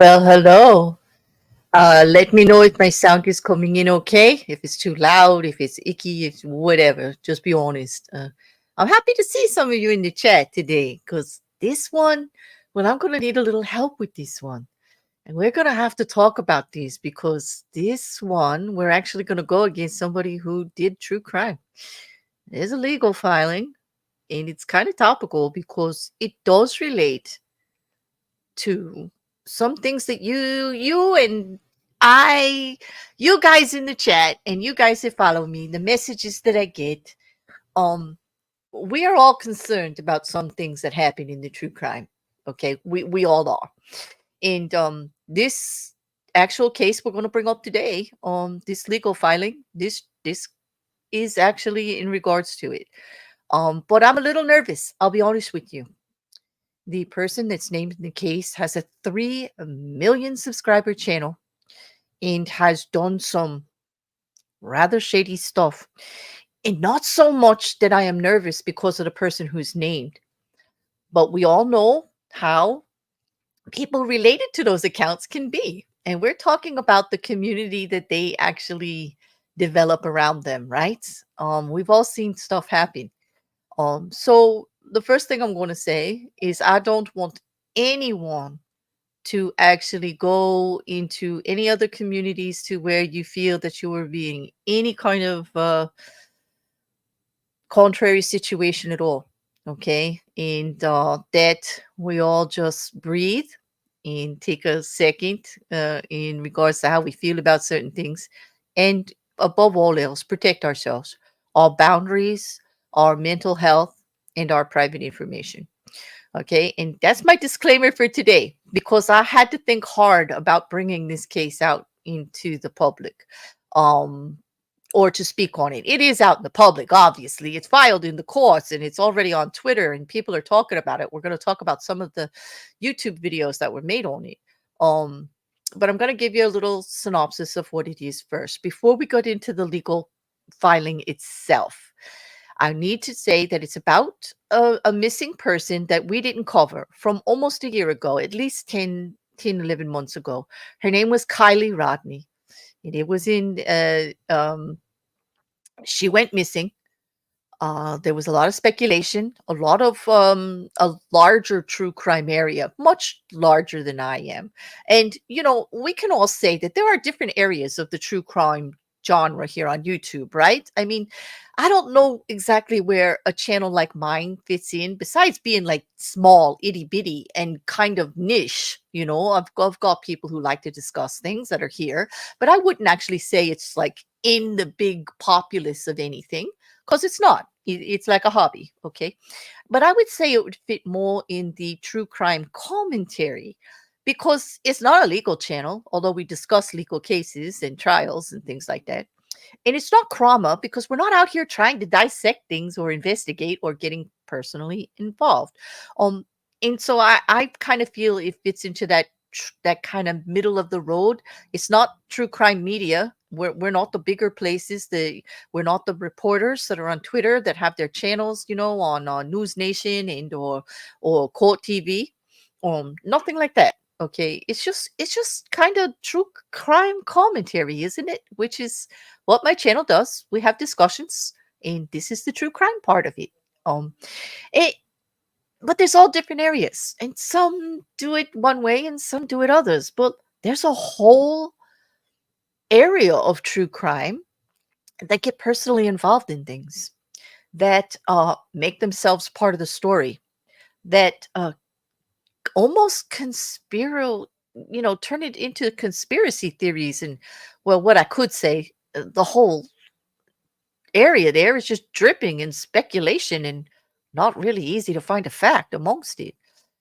Well, hello. Let me know if my sound is coming in okay. If it's too loud, if it's icky, if whatever. Just be honest. I'm happy to see some of you in the chat today because this one, well, I'm going to need a little help with this one. And we're going to have to talk about this because this one, we're actually going to go against somebody who did true crime. There's a legal filing, and it's kind of topical because it does relate to some things that you and I you guys in the chat and you guys that follow me, the messages that I get, um we are all concerned about some things that happen in the true crime. Okay, we all are. And this actual case we're going to bring up today, this legal filing, this is actually in regards to it. But I'm a little nervous, I'll be honest with you. The person that's named in the case has a 3 million subscriber channel and has done some rather shady stuff. And not so much that I am nervous because of the person who's named, but we all know how people related to those accounts can be. And we're talking about the community that they actually develop around them, right? We've all seen stuff happen. So the first thing I'm going to say is I don't want anyone to actually go into any other communities to where you feel that you are being any kind of contrary situation at all. Okay. And that we all just breathe and take a second in regards to how we feel about certain things. And above all else, protect ourselves, our boundaries, our mental health, and our private information. Okay. And that's my disclaimer for today because I had to think hard about bringing this case out into the public. Um, or to speak on it. It is out in the public, obviously. It's filed in the courts and it's already on Twitter and people are talking about it. We're going to talk about some of the YouTube videos that were made on it. Um, but I'm going to give you a little synopsis of what it is first before we get into the legal filing itself. I need to say that it's about a missing person that we didn't cover from almost a year ago, at least 11 months ago. Her name was Kylie Rodni. And it was in, she went missing. There was a lot of speculation, a lot of a larger true crime area, much larger than I am. And, you know, we can all say that there are different areas of the true crime genre here on YouTube, right? I mean, I don't know exactly where a channel like mine fits in, besides being like small, itty bitty, and kind of niche. You know, I've got people who like to discuss things that are here, but I wouldn't actually say it's like in the big populace of anything because it's not. It's like a hobby, okay? But I would say it would fit more in the true crime commentary because it's not a legal channel, although we discuss legal cases and trials and things like that. And it's not trauma because we're not out here trying to dissect things or investigate or getting personally involved. Um, and so I kind of feel it fits into that kind of middle of the road. It's not true crime media. We're not the bigger places. We're not the reporters that are on Twitter that have their channels, you know, on News Nation and or Court TV. Nothing like that. Okay, it's just kind of true crime commentary, isn't it? Which is what my channel does. We have discussions, and this is the true crime part of it. Um, it, but there's all different areas, and some do it one way, and some do it others. But there's a whole area of true crime that get personally involved in things that make themselves part of the story, that almost turn it into conspiracy theories. And well, what I could say, the whole area there is just dripping in speculation and not really easy to find a fact amongst it.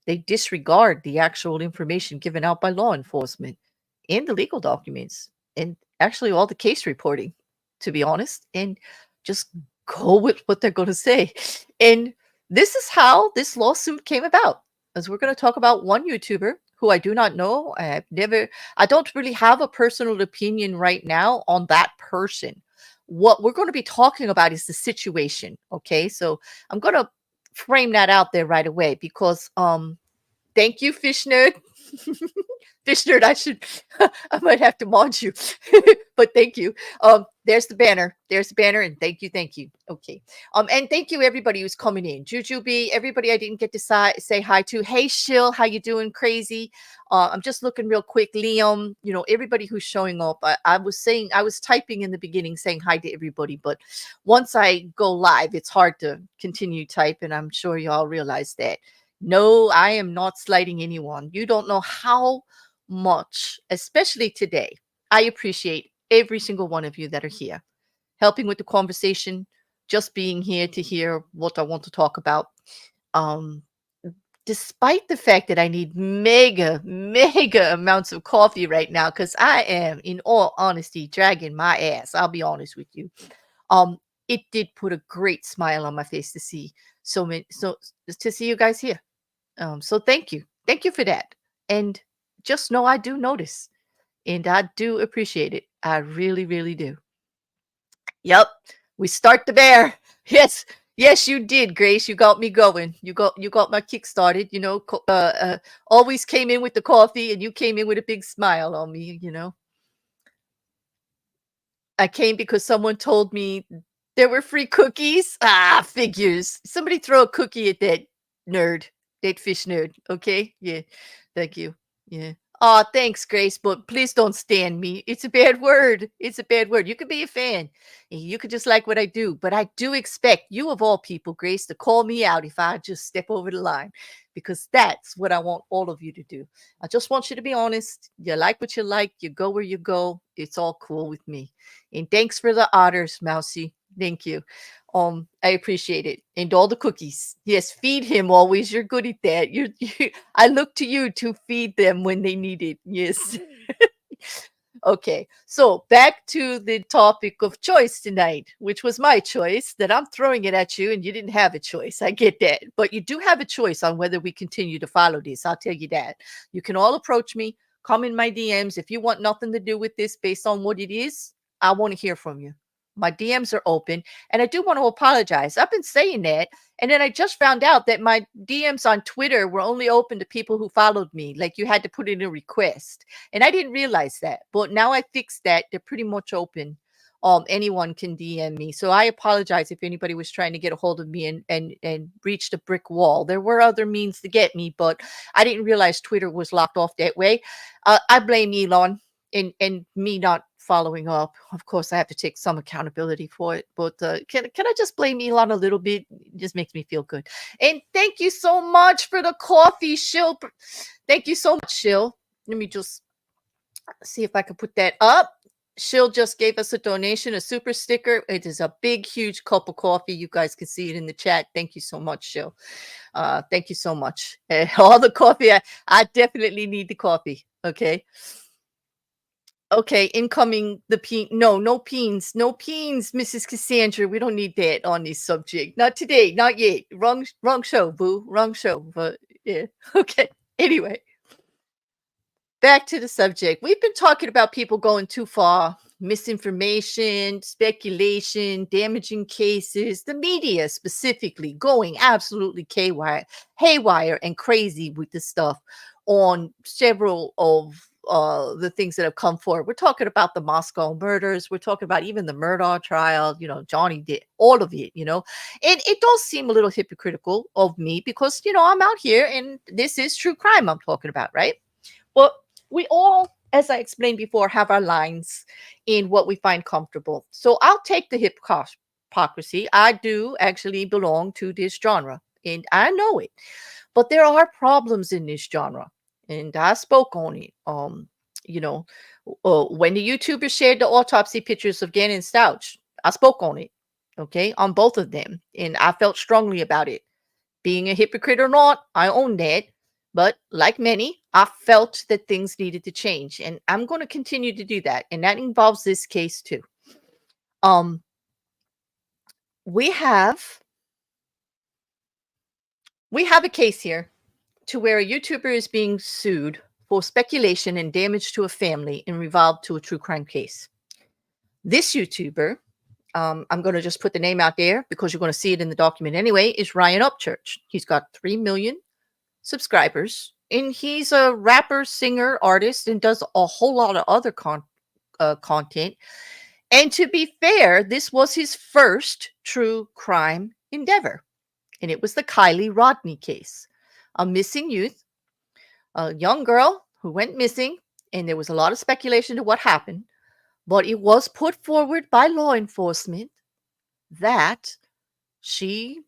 They disregard the actual information given out by law enforcement and the legal documents and actually all the case reporting, to be honest, and just go with what they're going to say. And this is how this lawsuit came about. As we're going to talk about one YouTuber who I do not know. I don't really have a personal opinion right now on that person. What we're going to be talking about is the situation. Okay. So I'm going to frame that out there right away because, thank you, Fish Nerd. Fish nerd, I might have to mod you, but thank you. There's the banner. There's the banner, and thank you, thank you. Okay. And thank you everybody who's coming in. Jujubee, everybody I didn't get to say hi to. Hey, Shill, how you doing? Crazy. I'm just looking real quick. Liam, everybody who's showing up. I was typing in the beginning saying hi to everybody, but once I go live, it's hard to continue type, and I'm sure you all realize that. No, I am not slighting anyone. You don't know how much, especially today, I appreciate every single one of you that are here, helping with the conversation, just being here to hear what I want to talk about. Um, Despite the fact that I need mega, mega amounts of coffee right now, because I am, in all honesty, dragging my ass. I'll be honest with you. Um, it did put a great smile on my face to see to see you guys here. So thank you. Thank you for that. And just know I do notice and I do appreciate it. I really, really do. Yep. We start the bear. Yes. Yes, you did, Grace. You got me going. You got my kick started, always came in with the coffee and you came in with a big smile on me. I came because someone told me there were free cookies. Ah, figures. Somebody throw a cookie at that nerd, that fish nerd. Okay. Yeah. Thank you. Yeah. Oh, thanks, Grace, but please don't stand me. It's a bad word. It's a bad word. You could be a fan. And you could just like what I do, but I do expect you of all people, Grace, to call me out if I just step over the line, because that's what I want all of you to do. I just want you to be honest. You like what you like. You go where you go. It's all cool with me. And thanks for the otters, Mousy. Thank you. I appreciate it. And all the cookies. Yes, feed him always. You're good at that. I look to you to feed them when they need it. Yes. Okay, so back to the topic of choice tonight, which was my choice, that I'm throwing it at you and you didn't have a choice. I get that. But you do have a choice on whether we continue to follow this. I'll tell you that. You can all approach me, come in my DMs. If you want nothing to do with this based on what it is, I want to hear from you. My DMs are open. And I do want to apologize. I've been saying that. And then I just found out that my DMs on Twitter were only open to people who followed me. Like you had to put in a request. And I didn't realize that. But now I fixed that. They're pretty much open. Anyone can DM me. So I apologize if anybody was trying to get a hold of me and reached a brick wall. There were other means to get me, but I didn't realize Twitter was locked off that way. I blame Elon and me not following up. Of course, I have to take some accountability for it, but can I just blame Elon a little bit? It just makes me feel good. And thank you so much for the coffee, Shill. Thank you so much, Shill. Let me just see if I can put that up. Shill just gave us a donation, a super sticker. It is a big, huge cup of coffee. You guys can see it in the chat. Thank you so much, Shill. Thank you so much. All the coffee. I definitely need the coffee. Okay. Okay, incoming the peen. No peens. No peens, Mrs. Cassandra. We don't need that on this subject. Not today. Not yet. Wrong show, boo. Wrong show. But yeah. Okay. Anyway, back to the subject. We've been talking about people going too far, misinformation, speculation, damaging cases, the media specifically going absolutely haywire and crazy with this stuff on several of the things that have come forward. We're talking about the Moscow murders. We're talking about even the Murdaugh trial. Johnny did all of it, and it does seem a little hypocritical of me because, I'm out here and this is true crime I'm talking about, right? But we all, as I explained before, have our lines in what we find comfortable. So I'll take the hypocrisy. I do actually belong to this genre, and I know it. But there are problems in this genre, and I spoke on it. When the YouTuber shared the autopsy pictures of Gannon Stouch, I spoke on it, okay, on both of them, and I felt strongly about it. Being a hypocrite or not, I own that. But like many, I felt that things needed to change, and I'm going to continue to do that, and that involves this case too. We have a case here to where a YouTuber is being sued for speculation and damage to a family and revolved to a true crime case. This YouTuber, I'm going to just put the name out there because you're going to see it in the document anyway, is Ryan Upchurch. He's got 3 million subscribers and he's a rapper, singer, artist, and does a whole lot of other content. And to be fair, this was his first true crime endeavor, and it was the Kylie Rodni case, a missing youth, a young girl who went missing, and there was a lot of speculation to what happened, but it was put forward by law enforcement that she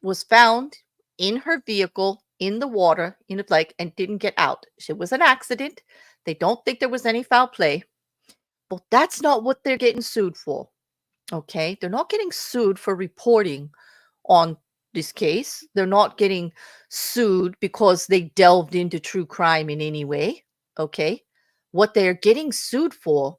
was found in her vehicle in the water in a lake and didn't get out. It was an accident. They don't think there was any foul play, but that's not what they're getting sued for. Okay? They're not getting sued for reporting on this case. They're not getting sued because they delved into true crime in any way. Okay? What they're getting sued for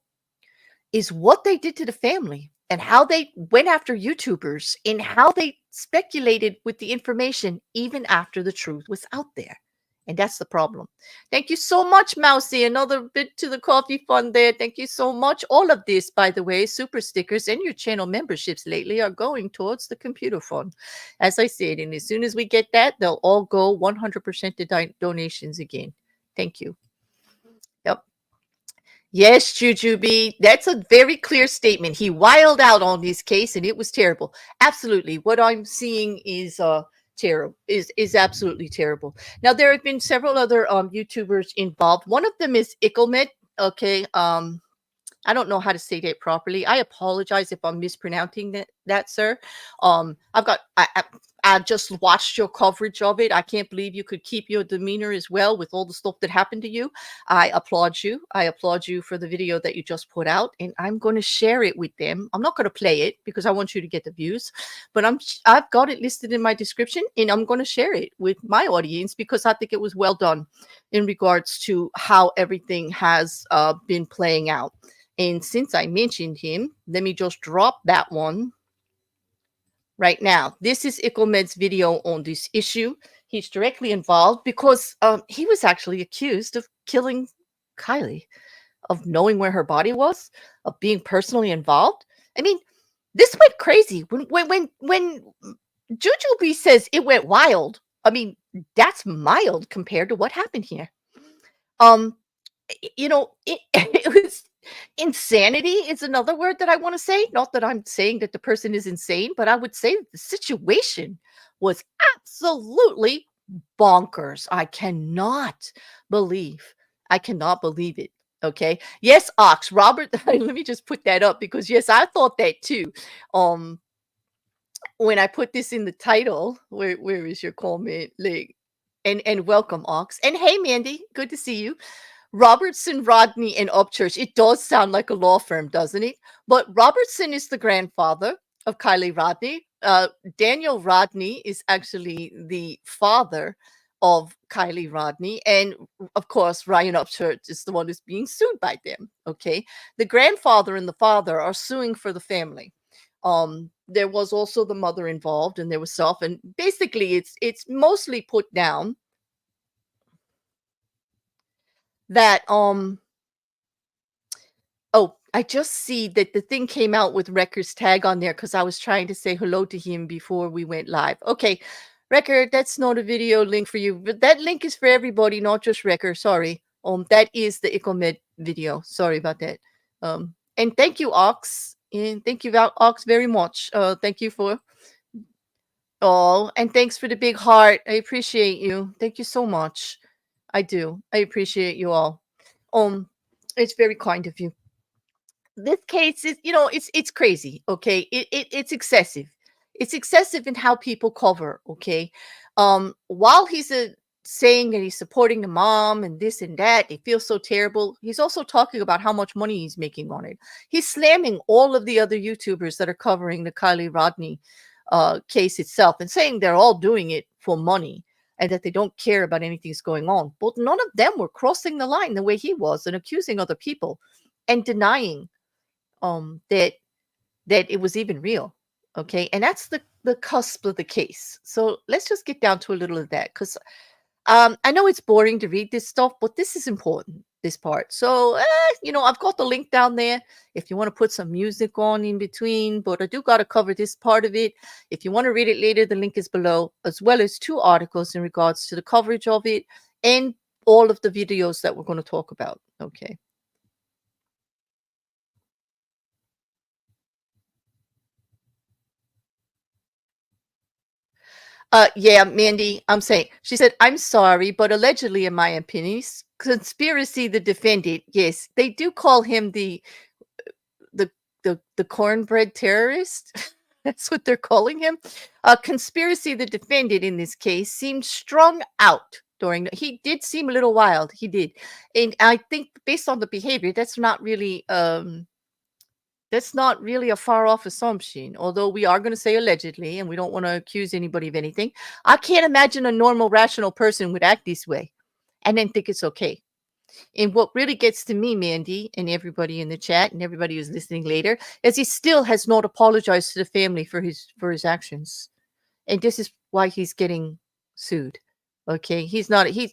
is what they did to the family and how they went after YouTubers and how they speculated with the information even after the truth was out there. And that's the problem. Thank you so much, Mousy. Another bit to the coffee fund there. Thank you so much. All of this, by the way, super stickers and your channel memberships lately are going towards the computer fund. As I said, and as soon as we get that, they'll all go 100% to donations again. Thank you. Yep. Yes, Jujubee, that's a very clear statement. He wild out on this case, and it was terrible. Absolutely, what I'm seeing is terrible. Is absolutely terrible. Now, there have been several other YouTubers involved. One of them is Ickelmet. Okay, I don't know how to say that properly. I apologize if I'm mispronouncing that, sir. I just watched your coverage of it. I can't believe you could keep your demeanor as well with all the stuff that happened to you. I applaud you. I applaud you for the video that you just put out, and I'm going to share it with them. I'm not going to play it because I want you to get the views, but I've got it listed in my description, and I'm going to share it with my audience because I think it was well done in regards to how everything has been playing out. And since I mentioned him, let me just drop that one right now. This is Ickelmed's video on this issue. He's directly involved because he was actually accused of killing Kylie, of knowing where her body was, of being personally involved. I mean, this went crazy. When Jujubee says it went wild, I mean, that's mild compared to what happened here. It was insanity is another word that I want to say. Not that I'm saying that the person is insane, but I would say that the situation was absolutely bonkers. I cannot believe it. Okay. Yes, Ox, Robert, let me just put that up because yes, I thought that too. When I put this in the title, where is your comment? Like, and welcome, Ox. And hey, Mandy, good to see you. Robertson, Rodni, and Upchurch. It does sound like a law firm, doesn't it? But Robertson is the grandfather of Kylie Rodni. Daniel Rodni is actually the father of Kylie Rodni. And of course, Ryan Upchurch is the one who's being sued by them. Okay. The grandfather and the father are suing for the family. There was also the mother involved, and there was self. And basically, it's mostly put down that oh, I just see that the thing came out with Record's tag on there because I was trying to say hello to him before we went live. Okay, Record, that's not a video link for you, but that link is for everybody, not just Record. Sorry. That is the Ickelmed video. Sorry about that. And thank you, Ox. And thank you, Ox, very much. Thank you for and thanks for the big heart. I appreciate you. Thank you so much. I do. I appreciate you all. It's very kind of you. This case is, it's crazy. Okay, it's excessive. It's excessive in how people cover. Okay, while he's saying that he's supporting the mom and this and that, they feel so terrible. He's also talking about how much money he's making on it. He's slamming all of the other YouTubers that are covering the Kylie Rodni case itself and saying they're all doing it for money and that they don't care about anything that's going on. But none of them were crossing the line the way he was and accusing other people and denying that it was even real. Okay, and that's the cusp of the case. So let's just get down to a little of that because I know it's boring to read this stuff, but this is important, this part. So, I've got the link down there if you want to put some music on in between, but I do got to cover this part of it. If you want to read it later, the link is below, as well as 2 articles in regards to the coverage of it and all of the videos that we're going to talk about. Okay. Yeah, Mandy, I'm saying, she said, I'm sorry, but allegedly, in my opinion, conspiracy the defendant. Yes, they do call him the the cornbread terrorist. That's what they're calling him. Conspiracy the defendant in this case seemed strung out during. He did seem a little wild. He did, and I think based on the behavior, that's not really a far off assumption, although we are going to say allegedly, and we don't want to accuse anybody of anything. I can't imagine a normal, rational person would act this way and then think it's okay. And what really gets to me, Mandy, and everybody in the chat and everybody who's listening later, is he still has not apologized to the family for his actions. And this is why he's getting sued. Okay, he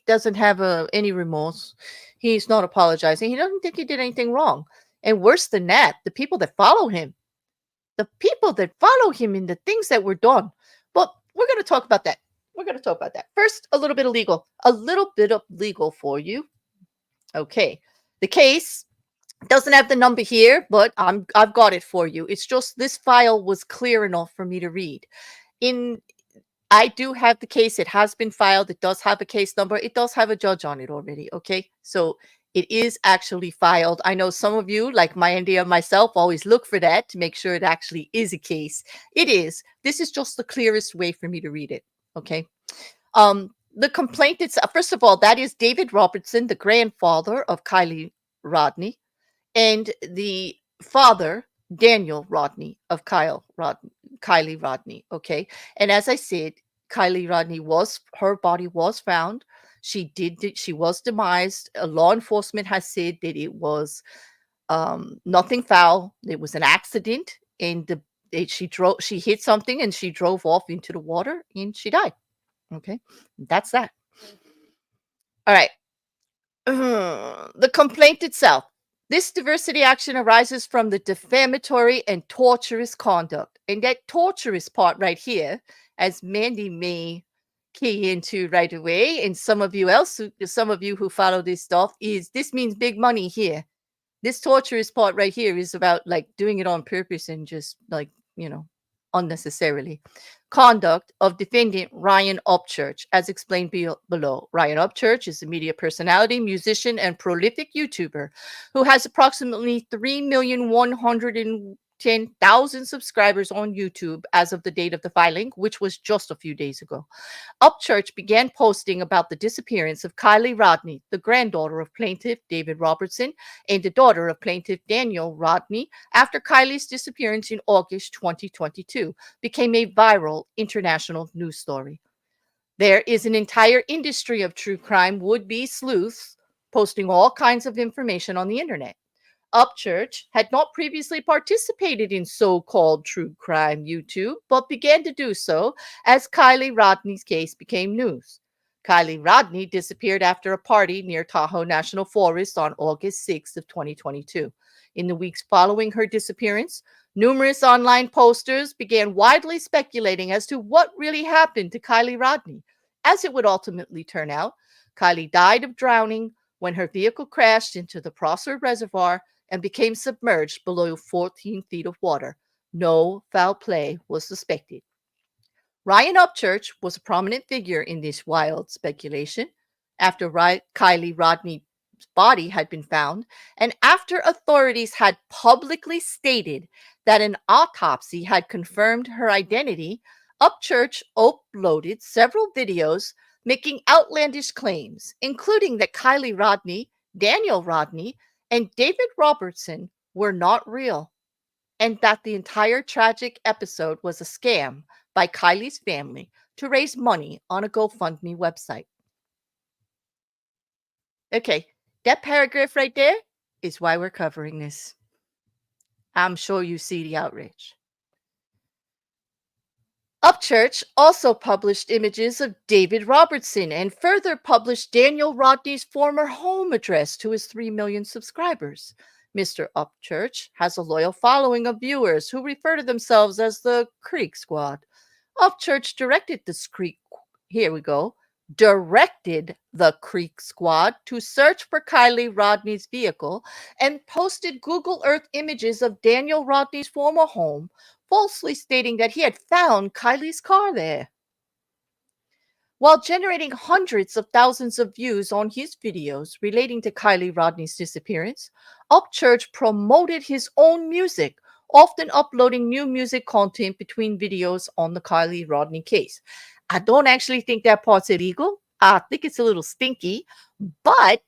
doesn't have any remorse. He's not apologizing. He doesn't think he did anything wrong. And worse than that, the people that follow him in the things that were done. But we're going to talk about that. We're going to talk about that. First, a little bit of legal. A little bit of legal for you. Okay. The case doesn't have the number here, but I've got it for you. It's just this file was clear enough for me to read. I do have the case. It has been filed. It does have a case number. It does have a judge on it already. Okay. So it is actually filed. I know some of you, like Mandy and myself, always look for that to make sure it actually is a case. It is. This is just the clearest way for me to read it. Okay. The complaint itself, first of all, that is David Robertson, the grandfather of Kylie Rodni, and the father, Daniel Rodni, of Kylie Rodni. Okay. And as I said, Kylie Rodni her body was found. She was demised. Law enforcement has said that it was nothing foul. It was an accident, and she hit something and she drove off into the water and she died. Okay. That's that. All right. The complaint itself. This diversity action arises from the defamatory and torturous conduct. And that torturous part right here, as Mandy may key into right away, and some of you who follow this stuff, this means big money here. This torturous part right here is about like doing it on purpose and just like, unnecessarily. Conduct of defendant Ryan Upchurch, as explained below. Ryan Upchurch is a media personality, musician, and prolific YouTuber who has approximately 3,110,000 subscribers on YouTube as of the date of the filing, which was just a few days ago. Upchurch began posting about the disappearance of Kylie Rodni, the granddaughter of plaintiff David Robertson and the daughter of plaintiff Daniel Rodni, after Kylie's disappearance in August 2022 became a viral international news story. There is an entire industry of true crime would-be sleuths posting all kinds of information on the internet. Upchurch had not previously participated in so-called true crime YouTube, but began to do so as Kylie Rodni's case became news. Kylie Rodni disappeared after a party near Tahoe National Forest on August 6th of 2022. In the weeks following her disappearance, numerous online posters began widely speculating as to what really happened to Kylie Rodni. As it would ultimately turn out, Kylie died of drowning when her vehicle crashed into the Prosser Reservoir and became submerged below 14 feet of water. No foul play was suspected. Ryan Upchurch was a prominent figure in this wild speculation. After Kylie Rodni's body had been found, and after authorities had publicly stated that an autopsy had confirmed her identity, Upchurch uploaded several videos making outlandish claims, including that Kylie Rodni, Daniel Rodni, and David Robertson were not real, and that the entire tragic episode was a scam by Kylie's family to raise money on a GoFundMe website. Okay, that paragraph right there is why we're covering this. I'm sure you see the outrage. Upchurch also published images of David Robertson and further published Daniel Rodni's former home address to his 3 million subscribers. Mr. Upchurch has a loyal following of viewers who refer to themselves as the Creek Squad. Upchurch directed the Creek, here we go, directed the Creek Squad to search for Kylie Rodni's vehicle and posted Google Earth images of Daniel Rodni's former home, falsely stating that he had found Kylie's car there. While generating hundreds of thousands of views on his videos relating to Kylie Rodni's disappearance, Upchurch promoted his own music, often uploading new music content between videos on the Kylie Rodni case. I don't actually think that part's illegal. I think it's a little stinky, but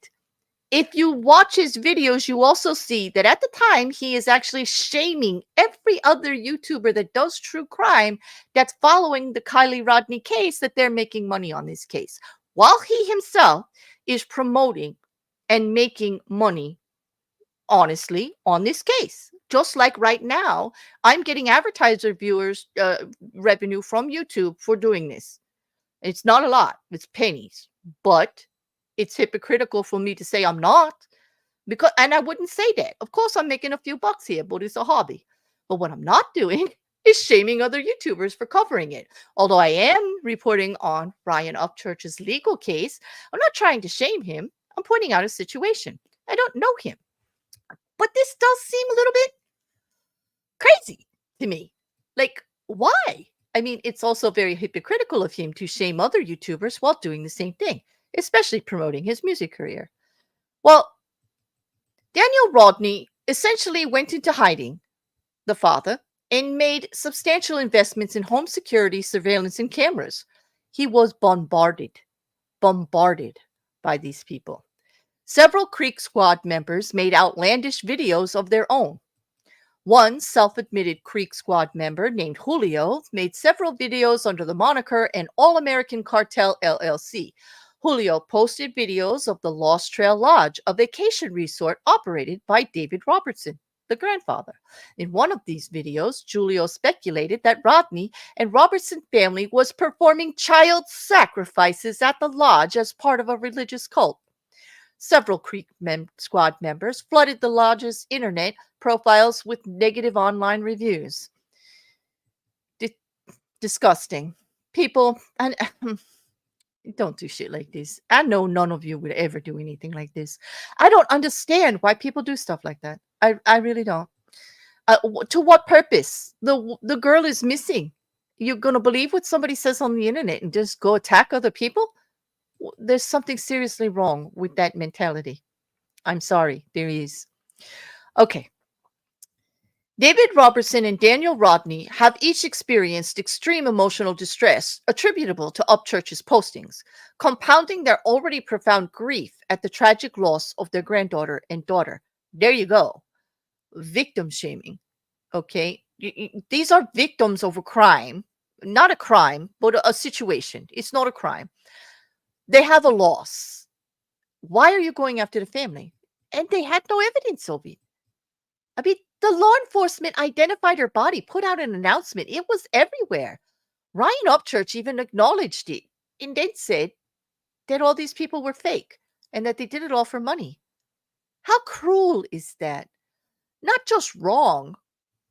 if you watch his videos, you also see that at the time he is actually shaming every other YouTuber that does true crime that's following the Kylie Rodni case, that they're making money on this case, while he himself is promoting and making money, honestly, on this case. Just like right now, I'm getting advertiser viewers revenue from YouTube for doing this. It's not a lot, it's pennies, but it's hypocritical for me to say I'm not, because, and I wouldn't say that. Of course, I'm making a few bucks here, but it's a hobby. But what I'm not doing is shaming other YouTubers for covering it. Although I am reporting on Ryan Upchurch's legal case, I'm not trying to shame him. I'm pointing out a situation. I don't know him, but this does seem a little bit crazy to me. Like, why? I mean, it's also very hypocritical of him to shame other YouTubers while doing the same thing, especially promoting his music career. Well, Daniel Rodni essentially went into hiding, the father, and made substantial investments in home security, surveillance, and cameras. He was bombarded by these people. Several Creek Squad members made outlandish videos of their own. One self-admitted Creek Squad member named Julio made several videos under the moniker An All-American Cartel LLC. Julio posted videos of the Lost Trail Lodge, a vacation resort operated by David Robertson, the grandfather. In one of these videos, Julio speculated that Rodni and Robertson family was performing child sacrifices at the lodge as part of a religious cult. Several Creek Squad members flooded the lodge's internet profiles with negative online reviews. Disgusting. People, and don't do shit like this. I know none of you would ever do anything like this. I don't understand why people do stuff like that. I really don't. To what purpose? The girl is missing. You're going to believe what somebody says on the internet and just go attack other people? There's something seriously wrong with that mentality. I'm sorry, there is. Okay. David Robertson and Daniel Rodni have each experienced extreme emotional distress attributable to Upchurch's postings, compounding their already profound grief at the tragic loss of their granddaughter and daughter. There you go. Victim shaming. Okay. These are victims of a crime. Not a crime, but a situation. It's not a crime. They have a loss. Why are you going after the family? And they had no evidence of it. I mean, the law enforcement identified her body, put out an announcement. It was everywhere. Ryan Upchurch even acknowledged it and then said that all these people were fake and that they did it all for money. How cruel is that? Not just wrong,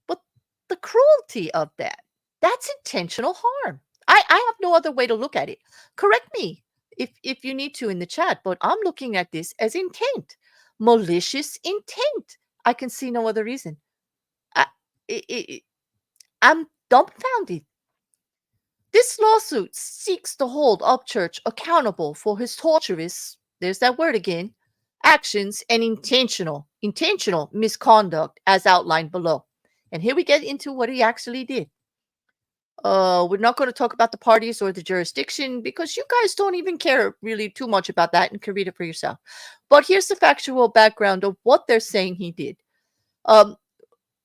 but the cruelty of that. That's intentional harm. I have no other way to look at it. Correct me if you need to in the chat, but I'm looking at this as intent, malicious intent. I can see no other reason. I'm dumbfounded. This lawsuit seeks to hold Upchurch accountable for his torturous, there's that word again, actions and intentional misconduct as outlined below. And here we get into what he actually did. We're not going to talk about the parties or the jurisdiction because you guys don't even care really too much about that and can read it for yourself. But here's the factual background of what they're saying he did.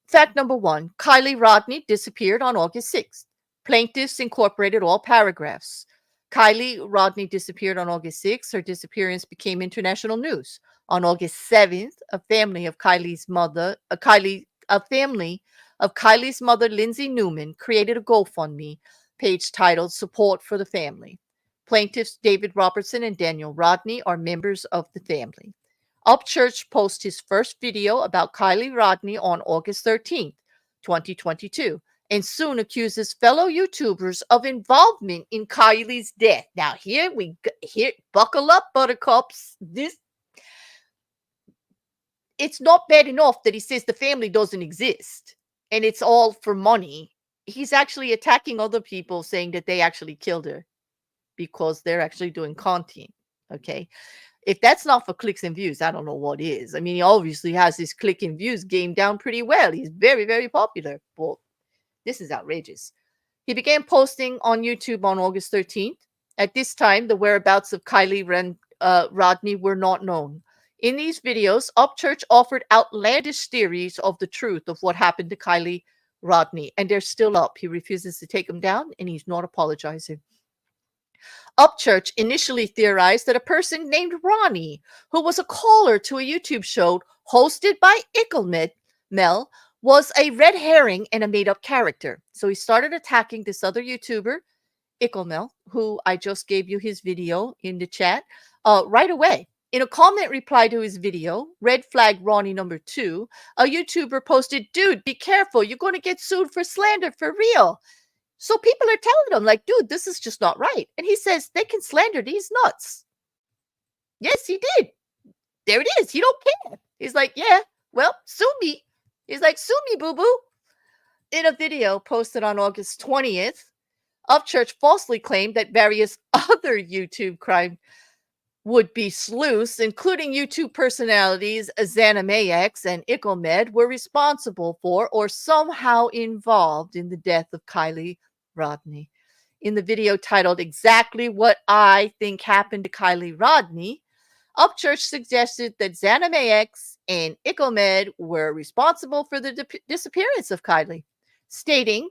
Fact number 1, Kylie Rodni disappeared on August 6th. Plaintiffs incorporated all paragraphs. Kylie Rodni disappeared on August 6th. Her disappearance became international news. On August 7th, a family of Kylie's mother, Lindsay Newman, created a GoFundMe page titled Support for the Family. Plaintiffs David Robertson and Daniel Rodni are members of the family. Upchurch posted his first video about Kylie Rodni on August 13th, 2022, and soon accuses fellow YouTubers of involvement in Kylie's death. Now here buckle up, buttercups. It's not bad enough that he says the family doesn't exist and it's all for money. He's actually attacking other people, saying that they actually killed her because they're actually doing content. Okay. If that's not for clicks and views, I don't know what is. I mean, he obviously has his click and views game down pretty well. He's very, very popular. But this is outrageous. He began posting on YouTube on August 13th. At this time, the whereabouts of Rodni were not known. In these videos, Upchurch offered outlandish theories of the truth of what happened to Kylie Rodni, and they're still up. He refuses to take them down, and he's not apologizing. Upchurch initially theorized that a person named Ronnie, who was a caller to a YouTube show hosted by Mel, was a red herring and a made-up character. So he started attacking this other YouTuber, Mel, who I just gave you his video in the chat, right away. In a comment reply to his video, Red Flag Ronnie number 2, a YouTuber posted, "Dude, be careful. You're going to get sued for slander for real." So people are telling him, like, dude, this is just not right. And he says they can slander these nuts. Yes, he did. There it is. He don't care. He's like, yeah, well, sue me. He's like, sue me, boo-boo. In a video posted on August 20th, Upchurch falsely claimed that various other YouTube crime would-be sleuths, including YouTube personalities Xanamex and Icklemed, were responsible for or somehow involved in the death of Kylie Rodni. In the video titled "Exactly What I Think Happened to Kylie Rodni," Upchurch suggested that Xanamex and Icklemed were responsible for the disappearance of Kylie, stating,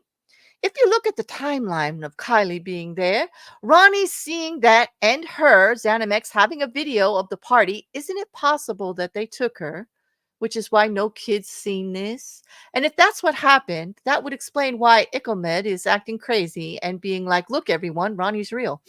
"If you look at the timeline of Kylie being there, Ronnie seeing that and her, Xanamex, having a video of the party, isn't it possible that they took her? Which is why no kid's seen this. And if that's what happened, that would explain why Icklemed is acting crazy and being like, look, everyone, Ronnie's real."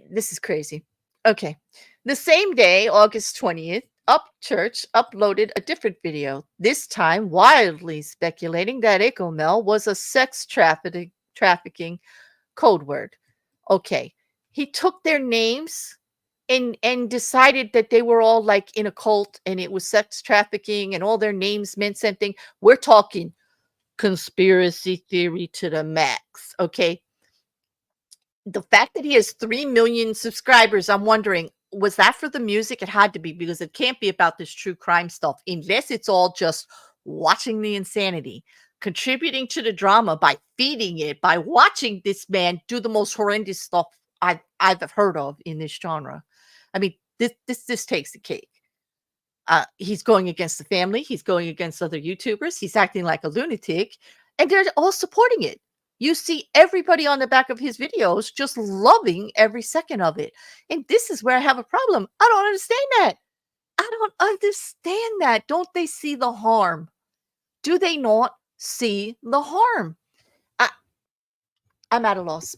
This is crazy. Okay. The same day, August 20th, Upchurch uploaded a different video, this time wildly speculating that Icklemel was a sex trafficking code word. Okay. He took their names and decided that they were all like in a cult and it was sex trafficking and all their names meant something. We're talking conspiracy theory to the max. Okay. The fact that he has 3 million subscribers, I'm wondering, was that for the music? It had to be, because it can't be about this true crime stuff unless it's all just watching the insanity, contributing to the drama by feeding it, by watching this man do the most horrendous stuff I've heard of in this genre. I mean, this takes the cake. He's going against the family. He's going against other YouTubers. He's acting like a lunatic, and they're all supporting it. You see everybody on the back of his videos just loving every second of it. And this is where I have a problem. I don't understand that. I don't understand that. Don't they see the harm? Do they not see the harm? I'm at a loss.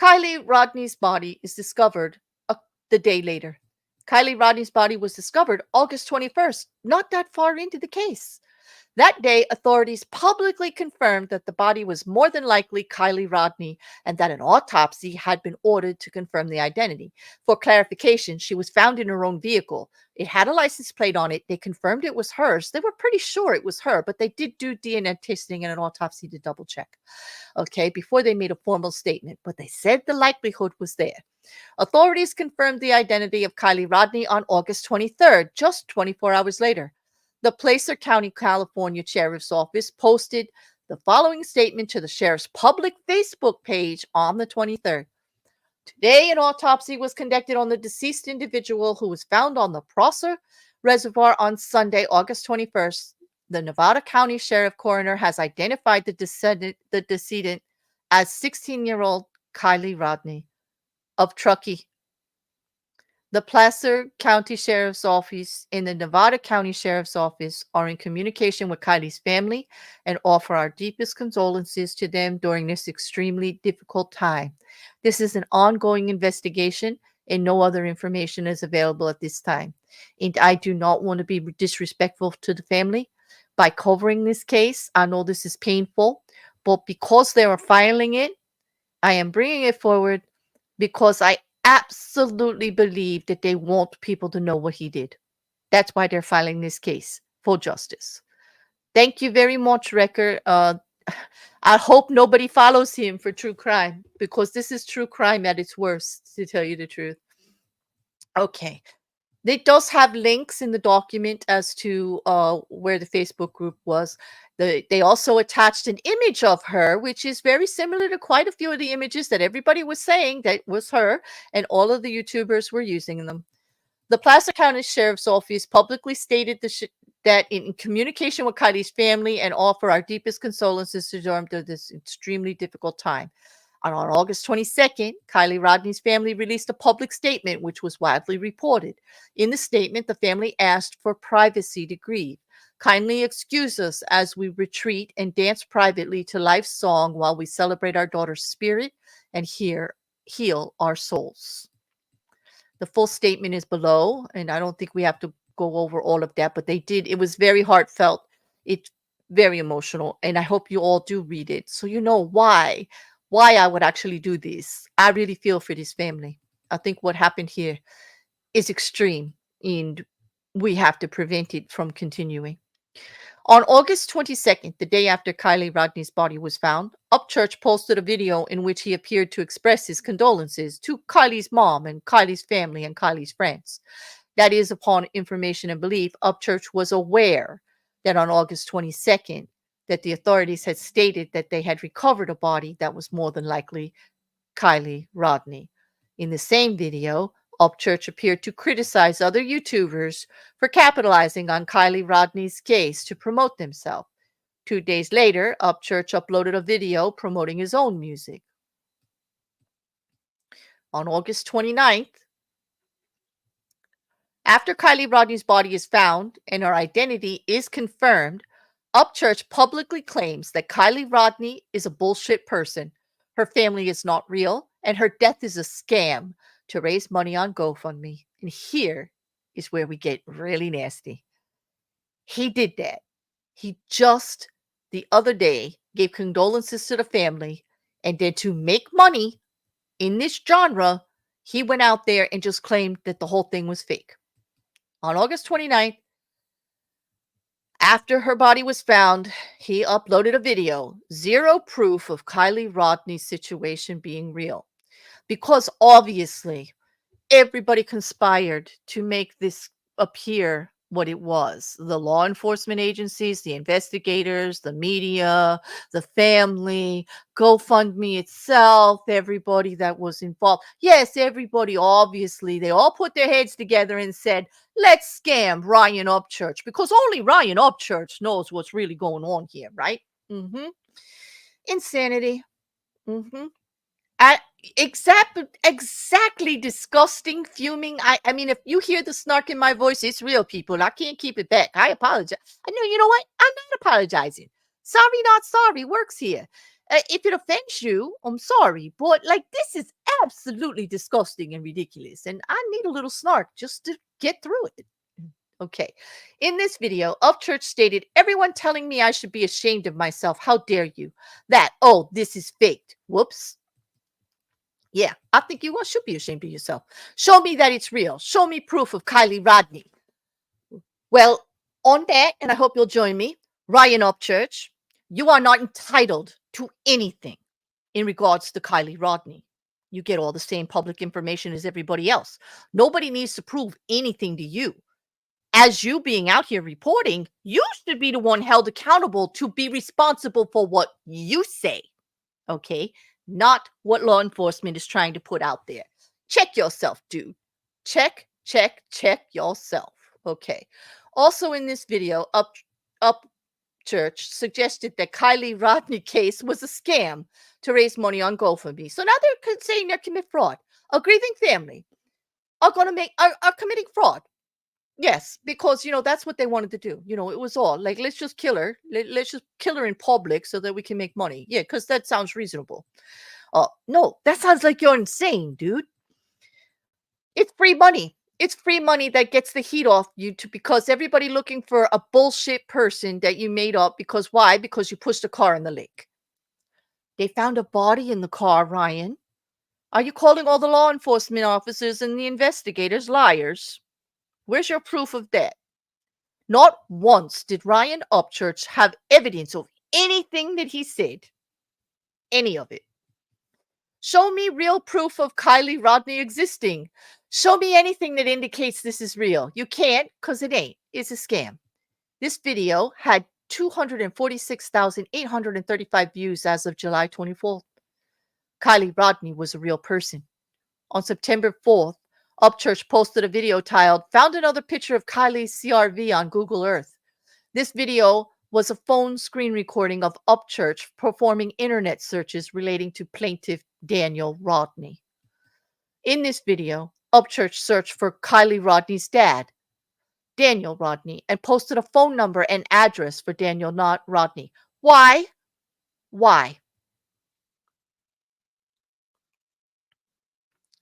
Kylie Rodni's body is discovered the day later. Kylie Rodni's body was discovered August 21st, not that far into the case. That day, authorities publicly confirmed that the body was more than likely Kylie Rodni and that an autopsy had been ordered to confirm the identity. For clarification, she was found in her own vehicle. It had a license plate on it. They confirmed it was hers. They were pretty sure it was her, but they did do DNA testing and an autopsy to double check, okay, before they made a formal statement. But they said the likelihood was there. Authorities confirmed the identity of Kylie Rodni on August 23rd, just 24 hours later. The Placer County, California Sheriff's Office posted the following statement to the sheriff's public Facebook page on the 23rd. Today, an autopsy was conducted on the deceased individual who was found on the Prosser Reservoir on Sunday, August 21st. The Nevada County Sheriff Coroner has identified the decedent as 16-year-old Kylie Rodni of Truckee. The Placer County Sheriff's Office and the Nevada County Sheriff's Office are in communication with Kylie's family and offer our deepest condolences to them during this extremely difficult time. This is an ongoing investigation and no other information is available at this time. And I do not want to be disrespectful to the family, by covering this case. I know this is painful, but because they are filing it, I am bringing it forward because I absolutely believe that they want people to know what he did. That's why they're filing this case for justice. Thank you very much, Recker. I hope nobody follows him for true crime because this is true crime at its worst, to tell you the truth. Okay. It does have links in the document as to where the Facebook group was. They also attached an image of her, which is very similar to quite a few of the images that everybody was saying that was her, and all of the YouTubers were using them. The Placer County Sheriff's Office publicly stated that in communication with Kylie's family and offer our deepest condolences to them through this extremely difficult time. And on August 22nd, Kylie Rodni's family released a public statement, which was widely reported. In the statement, the family asked for privacy to grieve. Kindly excuse us as we retreat and dance privately to life's song while we celebrate our daughter's spirit and heal our souls. The full statement is below, and I don't think we have to go over all of that, but they did. It was very heartfelt. It's very emotional, and I hope you all do read it so you know why I would actually do this. I really feel for this family. I think what happened here is extreme, and we have to prevent it from continuing. On August 22nd, the day after Kylie Rodni's body was found, Upchurch posted a video in which he appeared to express his condolences to Kylie's mom and Kylie's family and Kylie's friends. That is, upon information and belief, Upchurch was aware that on August 22nd, that the authorities had stated that they had recovered a body that was more than likely Kylie Rodni. In the same video, Upchurch appeared to criticize other YouTubers for capitalizing on Kylie Rodni's case to promote themselves. 2 days later, Upchurch uploaded a video promoting his own music. On August 29th, after Kylie Rodni's body is found and her identity is confirmed, Upchurch publicly claims that Kylie Rodni is a bullshit person. Her family is not real, and her death is a scam to raise money on GoFundMe. And here is where we get really nasty. He did that. He just the other day gave condolences to the family, and then to make money in this genre, he went out there and just claimed that the whole thing was fake. On August 29th, after her body was found, he uploaded a video, zero proof of Kylie Rodni's situation being real. Because obviously, everybody conspired to make this appear what it was. The law enforcement agencies, the investigators, the media, the family, GoFundMe itself, everybody that was involved. Yes, everybody, obviously, they all put their heads together and said, let's scam Ryan Upchurch, because only Ryan Upchurch knows what's really going on here, right? Insanity. Exactly disgusting, fuming. I mean, if you hear the snark in my voice, it's real, people. I can't keep it back. I apologize. I know, you know what? I'm not apologizing. Sorry, not sorry works here. If it offends you, I'm sorry. But, like, this is absolutely disgusting and ridiculous. And I need a little snark just to get through it. Okay. In this video, Upchurch stated, everyone telling me I should be ashamed of myself. How dare you? This is faked. Whoops. Yeah, I think you all should be ashamed of yourself. Show me that it's real. Show me proof of Kylie Rodni. Well, on that, and I hope you'll join me, Ryan Upchurch, you are not entitled to anything in regards to Kylie Rodni. You get all the same public information as everybody else. Nobody needs to prove anything to you. As you being out here reporting, you should be the one held accountable to be responsible for what you say. Okay? Not what law enforcement is trying to put out there. Check yourself, dude. Check yourself. Okay. Also in this video, Upchurch suggested that Kylie Rodni case was a scam to raise money on GoFundMe. So now they're saying they commit fraud. A grieving family are committing fraud. Yes, because, that's what they wanted to do. It was all like, let's just kill her. Let's just kill her in public so that we can make money. Yeah, because that sounds reasonable. No, that sounds like you're insane, dude. It's free money. It's free money that gets the heat off you to because everybody looking for a bullshit person that you made up because why? Because you pushed a car in the lake. They found a body in the car, Ryan. Are you calling all the law enforcement officers and the investigators liars? Where's your proof of that? Not once did Ryan Upchurch have evidence of anything that he said. Any of it. Show me real proof of Kylie Rodni existing. Show me anything that indicates this is real. You can't because it ain't. It's a scam. This video had 246,835 views as of July 24th. Kylie Rodni was a real person. On September 4th, Upchurch posted a video titled, "Found another picture of Kylie's CRV on Google Earth." This video was a phone screen recording of Upchurch performing internet searches relating to plaintiff Daniel Rodni. In this video, Upchurch searched for Kylie Rodni's dad, Daniel Rodni, and posted a phone number and address for Daniel Rodni. Why? Why?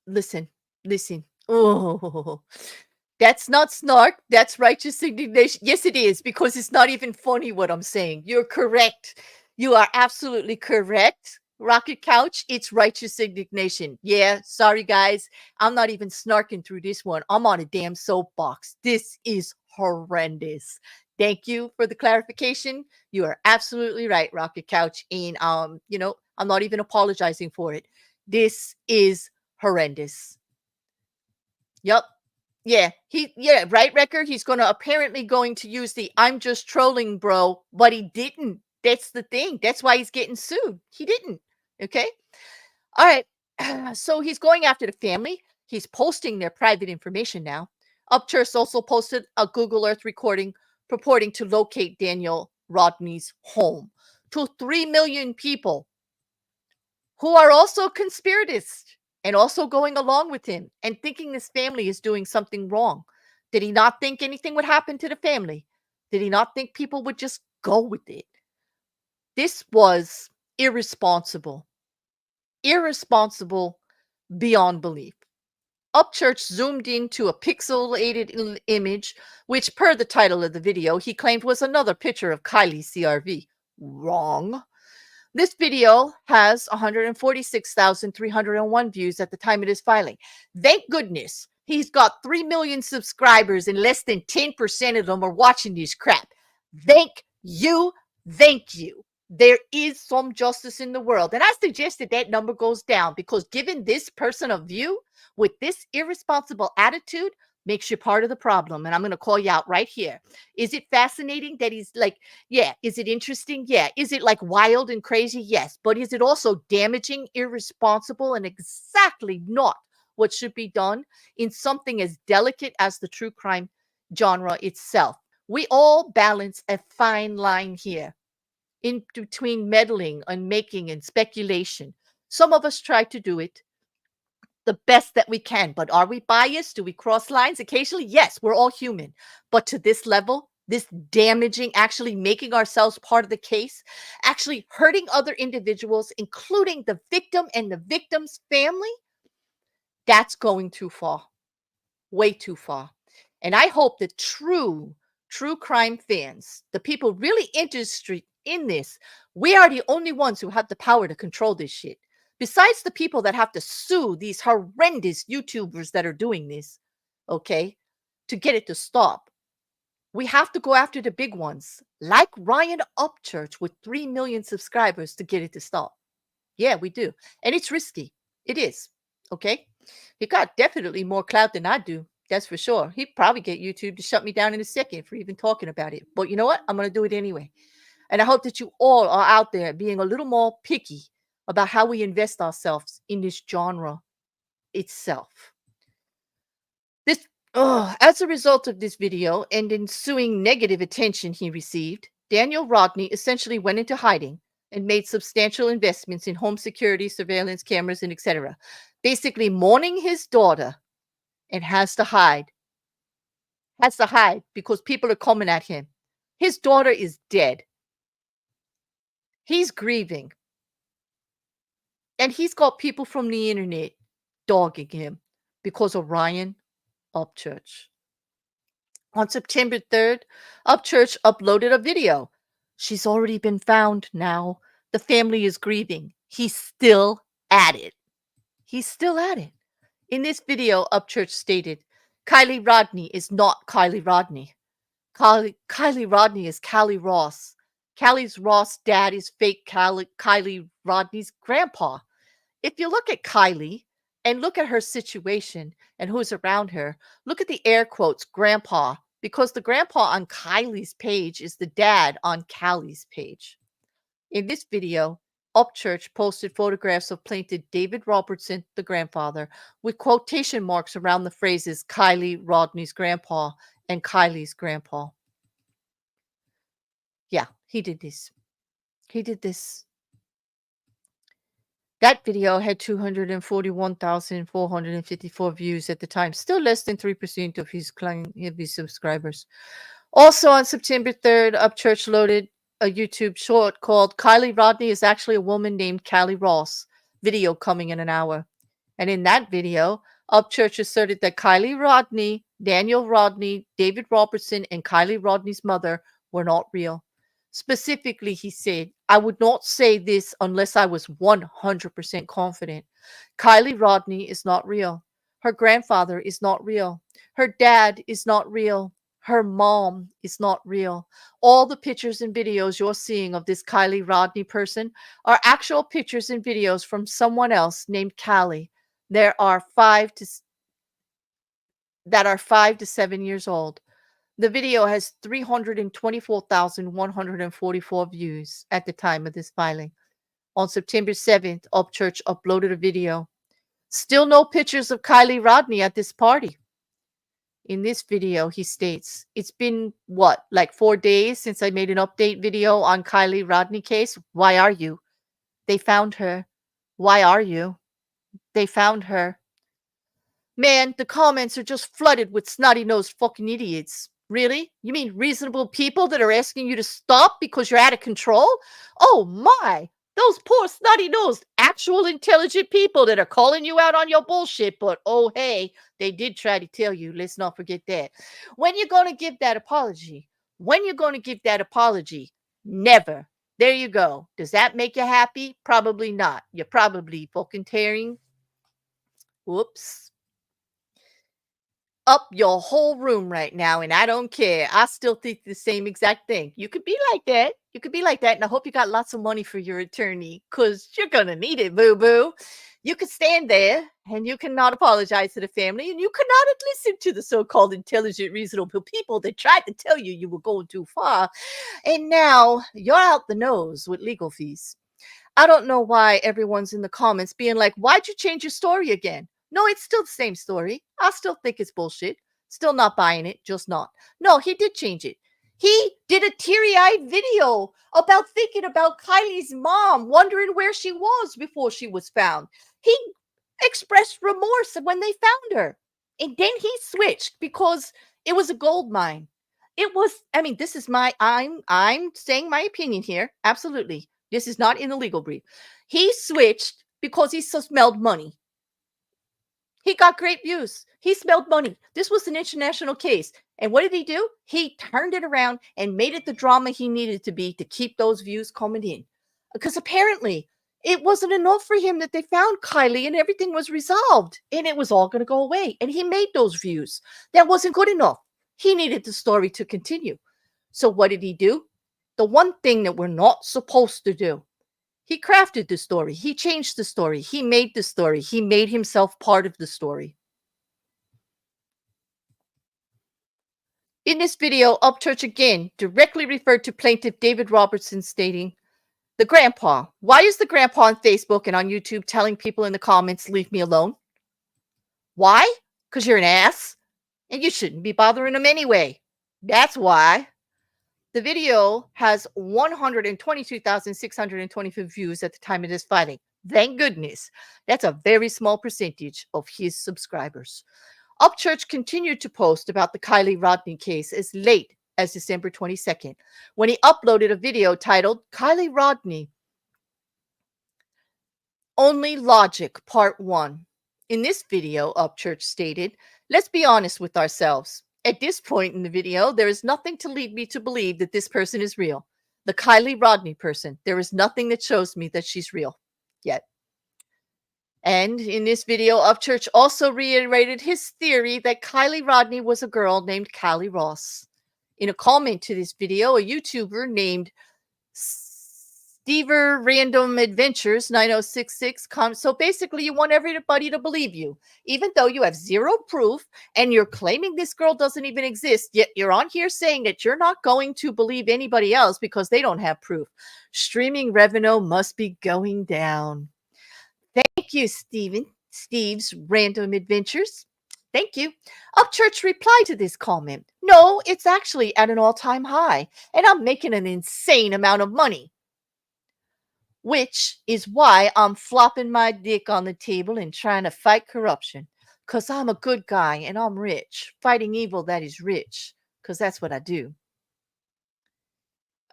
Listen, listen. Oh, that's not snark. That's righteous indignation. Yes, it is, because it's not even funny what I'm saying. You're correct. You are absolutely correct. Rocket Couch, it's righteous indignation. Yeah, sorry, guys. I'm not even snarking through this one. I'm on a damn soapbox. This is horrendous. Thank you for the clarification. You are absolutely right, Rocket Couch. And, I'm not even apologizing for it. This is horrendous. Yep. Yeah, right, Record? He's apparently going to use the "I'm just trolling, bro," but he didn't. That's the thing. That's why he's getting sued. He didn't. Okay? All right. So he's going after the family. He's posting their private information now. Upchurch also posted a Google Earth recording purporting to locate Daniel Rodni's home to 3 million people who are also conspiratists and also going along with him and thinking this family is doing something wrong. Did he not think anything would happen to the family? Did he not think people would just go with it? This was irresponsible. Irresponsible beyond belief. Upchurch zoomed into a pixelated image, which, per the title of the video, he claimed was another picture of Kylie's CRV. Wrong. This video has 146,301 views at the time of his filing. Thank goodness he's got 3 million subscribers and less than 10% of them are watching this crap. Thank you. Thank you. There is some justice in the world. And I suggest that number goes down because giving this person a view with this irresponsible attitude makes you part of the problem. And I'm going to call you out right here. Is it fascinating that he's like, yeah. Is it interesting? Yeah. Is it like wild and crazy? Yes. But is it also damaging, irresponsible, and exactly not what should be done in something as delicate as the true crime genre itself? We all balance a fine line here in between meddling and making and speculation. Some of us try to do it the best that we can. But are we biased? Do we cross lines occasionally? Yes, we're all human. But to this level, this damaging, actually making ourselves part of the case, actually hurting other individuals, including the victim and the victim's family, that's going too far. Way too far. And I hope that true crime fans, the people really interested in this, we are the only ones who have the power to control this shit. Besides the people that have to sue these horrendous YouTubers that are doing this, okay, to get it to stop, we have to go after the big ones, like Ryan Upchurch with 3 million subscribers to get it to stop. Yeah, we do. And it's risky. It is. Okay. He got definitely more clout than I do. That's for sure. He'd probably get YouTube to shut me down in a second for even talking about it. But you know what? I'm going to do it anyway. And I hope that you all are out there being a little more picky about how we invest ourselves in this genre itself. As a result of this video and ensuing negative attention he received, Daniel Rodni essentially went into hiding and made substantial investments in home security, surveillance cameras, and etc. Basically mourning his daughter and has to hide. Has to hide because people are coming at him. His daughter is dead. He's grieving. And he's got people from the internet dogging him because of Ryan Upchurch. On September 3rd, Upchurch uploaded a video. She's already been found now. The family is grieving. He's still at it. He's still at it. In this video, Upchurch stated, Kylie Rodni is not Kylie Rodni. Kylie Rodni is Callie Ross. Callie's Ross dad is fake Kylie Rodni's grandpa. If you look at Kylie and look at her situation and who's around her, look at the air quotes grandpa, because the grandpa on Kylie's page is the dad on Callie's page. In this video, Upchurch posted photographs of plaintiff David Robertson, the grandfather, with quotation marks around the phrases Kylie Rodni's grandpa and Kylie's grandpa. Yeah, he did this. He did this. That video had 241,454 views at the time, still less than 3% of his subscribers. Also on September 3rd, Upchurch loaded a YouTube short called Kylie Rodni is actually a woman named Callie Ross. Video coming in an hour. And in that video, Upchurch asserted that Kylie Rodni, Daniel Rodni, David Robertson, and Kylie Rodni's mother were not real. Specifically, he said, I would not say this unless I was 100% confident. Kylie Rodni is not real. Her grandfather is not real. Her dad is not real. Her mom is not real. All the pictures and videos you're seeing of this Kylie Rodni person are actual pictures and videos from someone else named Callie. There are 5 to 7 years old. The video has 324,144 views at the time of this filing. On September 7th, Upchurch uploaded a video. Still no pictures of Kylie Rodni at this party. In this video, he states, it's been, like 4 days since I made an update video on Kylie Rodni case? Why are you? They found her. Why are you? They found her. Man, the comments are just flooded with snotty-nosed fucking idiots. Really? You mean reasonable people that are asking you to stop because you're out of control? Oh my! Those poor snotty-nosed, actual intelligent people that are calling you out on your bullshit, but oh hey, they did try to tell you, let's not forget that. When you're going to give that apology? When you're going to give that apology? Never. There you go. Does that make you happy? Probably not. You're probably fucking tearing. Whoops. Up your whole room right now, and I don't care. I still think the same exact thing. You could be like that. You could be like that, and I hope you got lots of money for your attorney, because you're going to need it, boo-boo. You could stand there, and you cannot apologize to the family, and you cannot listen to the so-called intelligent, reasonable people that tried to tell you you were going too far, and now you're out the nose with legal fees. I don't know why everyone's in the comments being like, why'd you change your story again? No, it's still the same story. I still think it's bullshit. Still not buying it, just not. No, he did change it. He did a teary-eyed video about thinking about Kylie's mom, wondering where she was before she was found. He expressed remorse when they found her. And then he switched because it was a gold mine. It was, this is I'm saying my opinion here. Absolutely. This is not in the legal brief. He switched because he smelled money. He got great views. He smelled money. This was an international case. And what did he do? He turned it around and made it the drama he needed to be to keep those views coming in. Because apparently it wasn't enough for him that they found Kylie and everything was resolved and it was all going to go away. And he made those views. That wasn't good enough. He needed the story to continue. So what did he do? The one thing that we're not supposed to do. He crafted the story. He changed the story. He made the story. He made himself part of the story. In this video, Upchurch again directly referred to plaintiff David Robertson, stating, the grandpa. Why is the grandpa on Facebook and on YouTube telling people in the comments, leave me alone? Why? Because you're an ass and you shouldn't be bothering him anyway. That's why. The video has 122,625 views at the time of this filing. Thank goodness. That's a very small percentage of his subscribers. Upchurch continued to post about the Kylie Rodni case as late as December 22nd, when he uploaded a video titled Kylie Rodni, Only Logic Part 1. In this video, Upchurch stated, let's be honest with ourselves. At this point in the video, there is nothing to lead me to believe that this person is real. The Kylie Rodni person, there is nothing that shows me that she's real yet. And in this video, Upchurch also reiterated his theory that Kylie Rodni was a girl named Callie Ross. In a comment to this video, a YouTuber named YouTuber Random Adventures 9066 comes. So basically, you want everybody to believe you, even though you have zero proof and you're claiming this girl doesn't even exist. Yet you're on here saying that you're not going to believe anybody else because they don't have proof. Streaming revenue must be going down. Thank you, Steve's Random Adventures. Thank you. Upchurch replied to this comment. No, it's actually at an all-time high, and I'm making an insane amount of money. Which is why I'm flopping my dick on the table and trying to fight corruption. Because I'm a good guy and I'm rich. Fighting evil that is rich. Because that's what I do.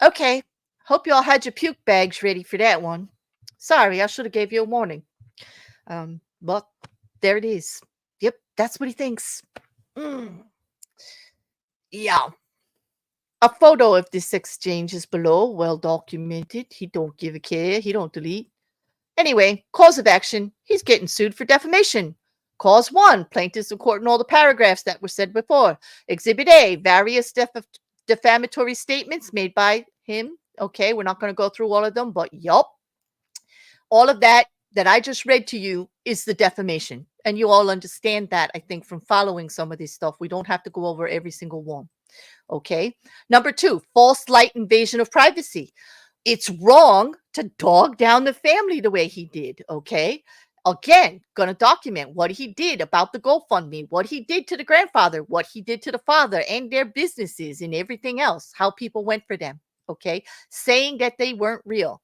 Okay. Hope you all had your puke bags ready for that one. Sorry, I should have gave you a warning. But there it is. Yep, that's what he thinks. Yeah. A photo of this exchange is below, well documented. He don't give a care. He don't delete. Anyway, cause of action. He's getting sued for defamation. Cause 1, plaintiffs in court in all the paragraphs that were said before. Exhibit A, various defamatory statements made by him. Okay, we're not going to go through all of them, but yup. All of that I just read to you is the defamation. And you all understand that, I think, from following some of this stuff. We don't have to go over every single one. Okay. Number 2, false light invasion of privacy. It's wrong to dog down the family the way he did. Okay. Again, going to document what he did about the GoFundMe, what he did to the grandfather, what he did to the father and their businesses and everything else, how people went for them. Okay. Saying that they weren't real.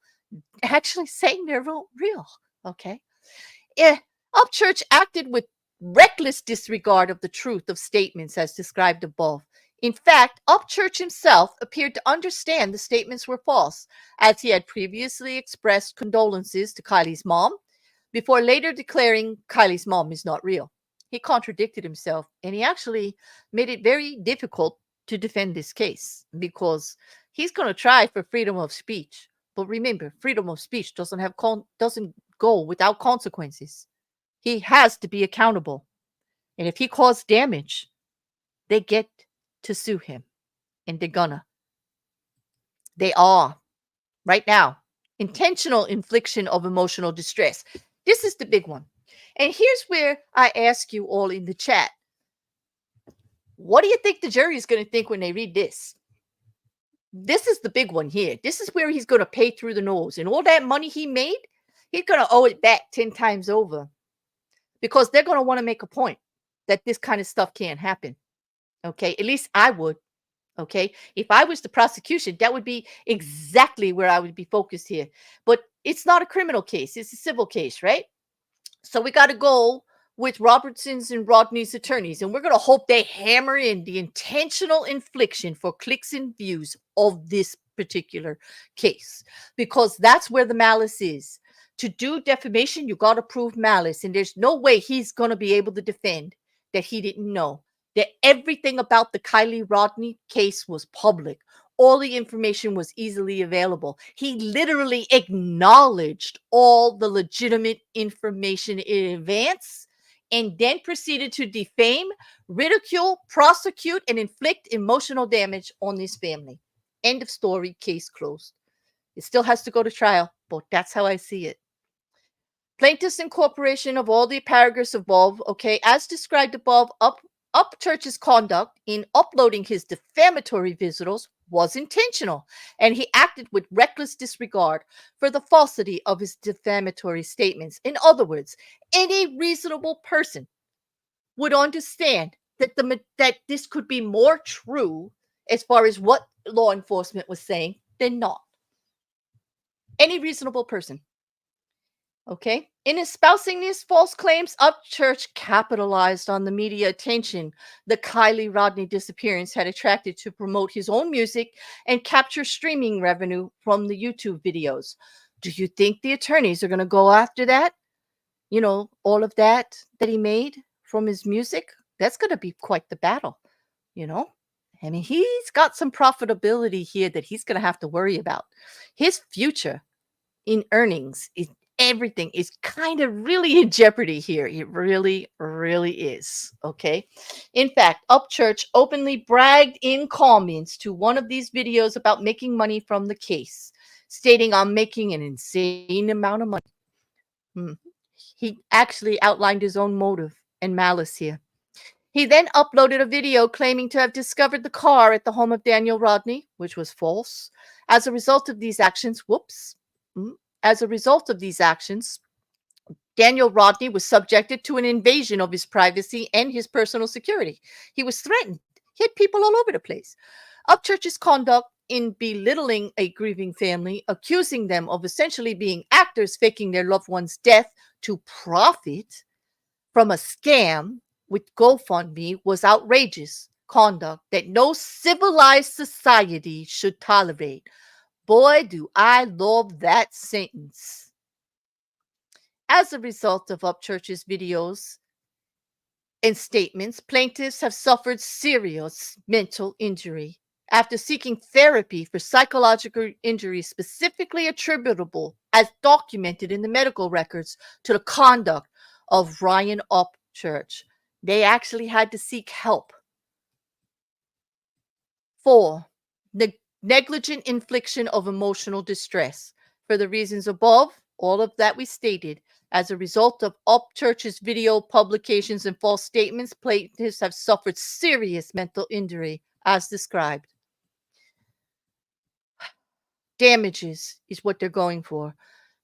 Actually saying they're real. Okay. Upchurch acted with reckless disregard of the truth of statements as described above. In fact, Upchurch himself appeared to understand the statements were false, as he had previously expressed condolences to Kylie's mom, before later declaring Kylie's mom is not real. He contradicted himself, and he actually made it very difficult to defend this case, because he's going to try for freedom of speech. But remember, freedom of speech doesn't go without consequences. He has to be accountable. And if he caused damage, they get to sue him. And they're gonna. They are. Right now. Intentional infliction of emotional distress. This is the big one. And here's where I ask you all in the chat. What do you think the jury is going to think when they read this? This is the big one here. This is where he's going to pay through the nose. And all that money he made, he's going to owe it back 10 times over. Because they're going to want to make a point that this kind of stuff can't happen. Okay, at least I would. Okay, if I was the prosecution, that would be exactly where I would be focused here. But it's not a criminal case, it's a civil case, right? So we got to go with Robertson's and Rodni's attorneys, and we're going to hope they hammer in the intentional infliction for clicks and views of this particular case, because that's where the malice is. To do defamation, you got to prove malice, and there's no way he's going to be able to defend that he didn't know. That everything about the Kylie Rodni case was public. All the information was easily available. He literally acknowledged all the legitimate information in advance and then proceeded to defame, ridicule, prosecute, and inflict emotional damage on this family. End of story, case closed. It still has to go to trial, but that's how I see it. Plaintiff's incorporation of all the paragraphs above, okay, as described above, Upchurch's conduct in uploading his defamatory visuals was intentional, and he acted with reckless disregard for the falsity of his defamatory statements. In other words, any reasonable person would understand that this could be more true as far as what law enforcement was saying than not. Any reasonable person. Okay. In espousing these false claims, Upchurch capitalized on the media attention the Kylie Rodni disappearance had attracted to promote his own music and capture streaming revenue from the YouTube videos. Do you think the attorneys are going to go after that? all of that he made from his music, that's going to be quite the battle, you know? I mean, he's got some profitability here that he's going to have to worry about. His future in earnings is everything is kind of really in jeopardy here. It really, really is. Okay. In fact, Upchurch openly bragged in comments to one of these videos about making money from the case, stating, "I'm making an insane amount of money." Hmm. He actually outlined his own motive and malice here. He then uploaded a video claiming to have discovered the car at the home of Daniel Rodni, which was false. As a result of these actions, whoops. As a result of these actions, Daniel Rodni was subjected to an invasion of his privacy and his personal security. He was threatened. He had people all over the place. Upchurch's conduct in belittling a grieving family, accusing them of essentially being actors faking their loved one's death to profit from a scam with GoFundMe, was outrageous conduct that no civilized society should tolerate. Boy, do I love that sentence. As a result of Upchurch's videos and statements, plaintiffs have suffered serious mental injury after seeking therapy for psychological injuries specifically attributable, as documented in the medical records, to the conduct of Ryan Upchurch. They actually had to seek help for the negligent infliction of emotional distress. For the reasons above, all of that we stated, as a result of Upchurch's video publications and false statements, plaintiffs have suffered serious mental injury as described. Damages is what they're going for.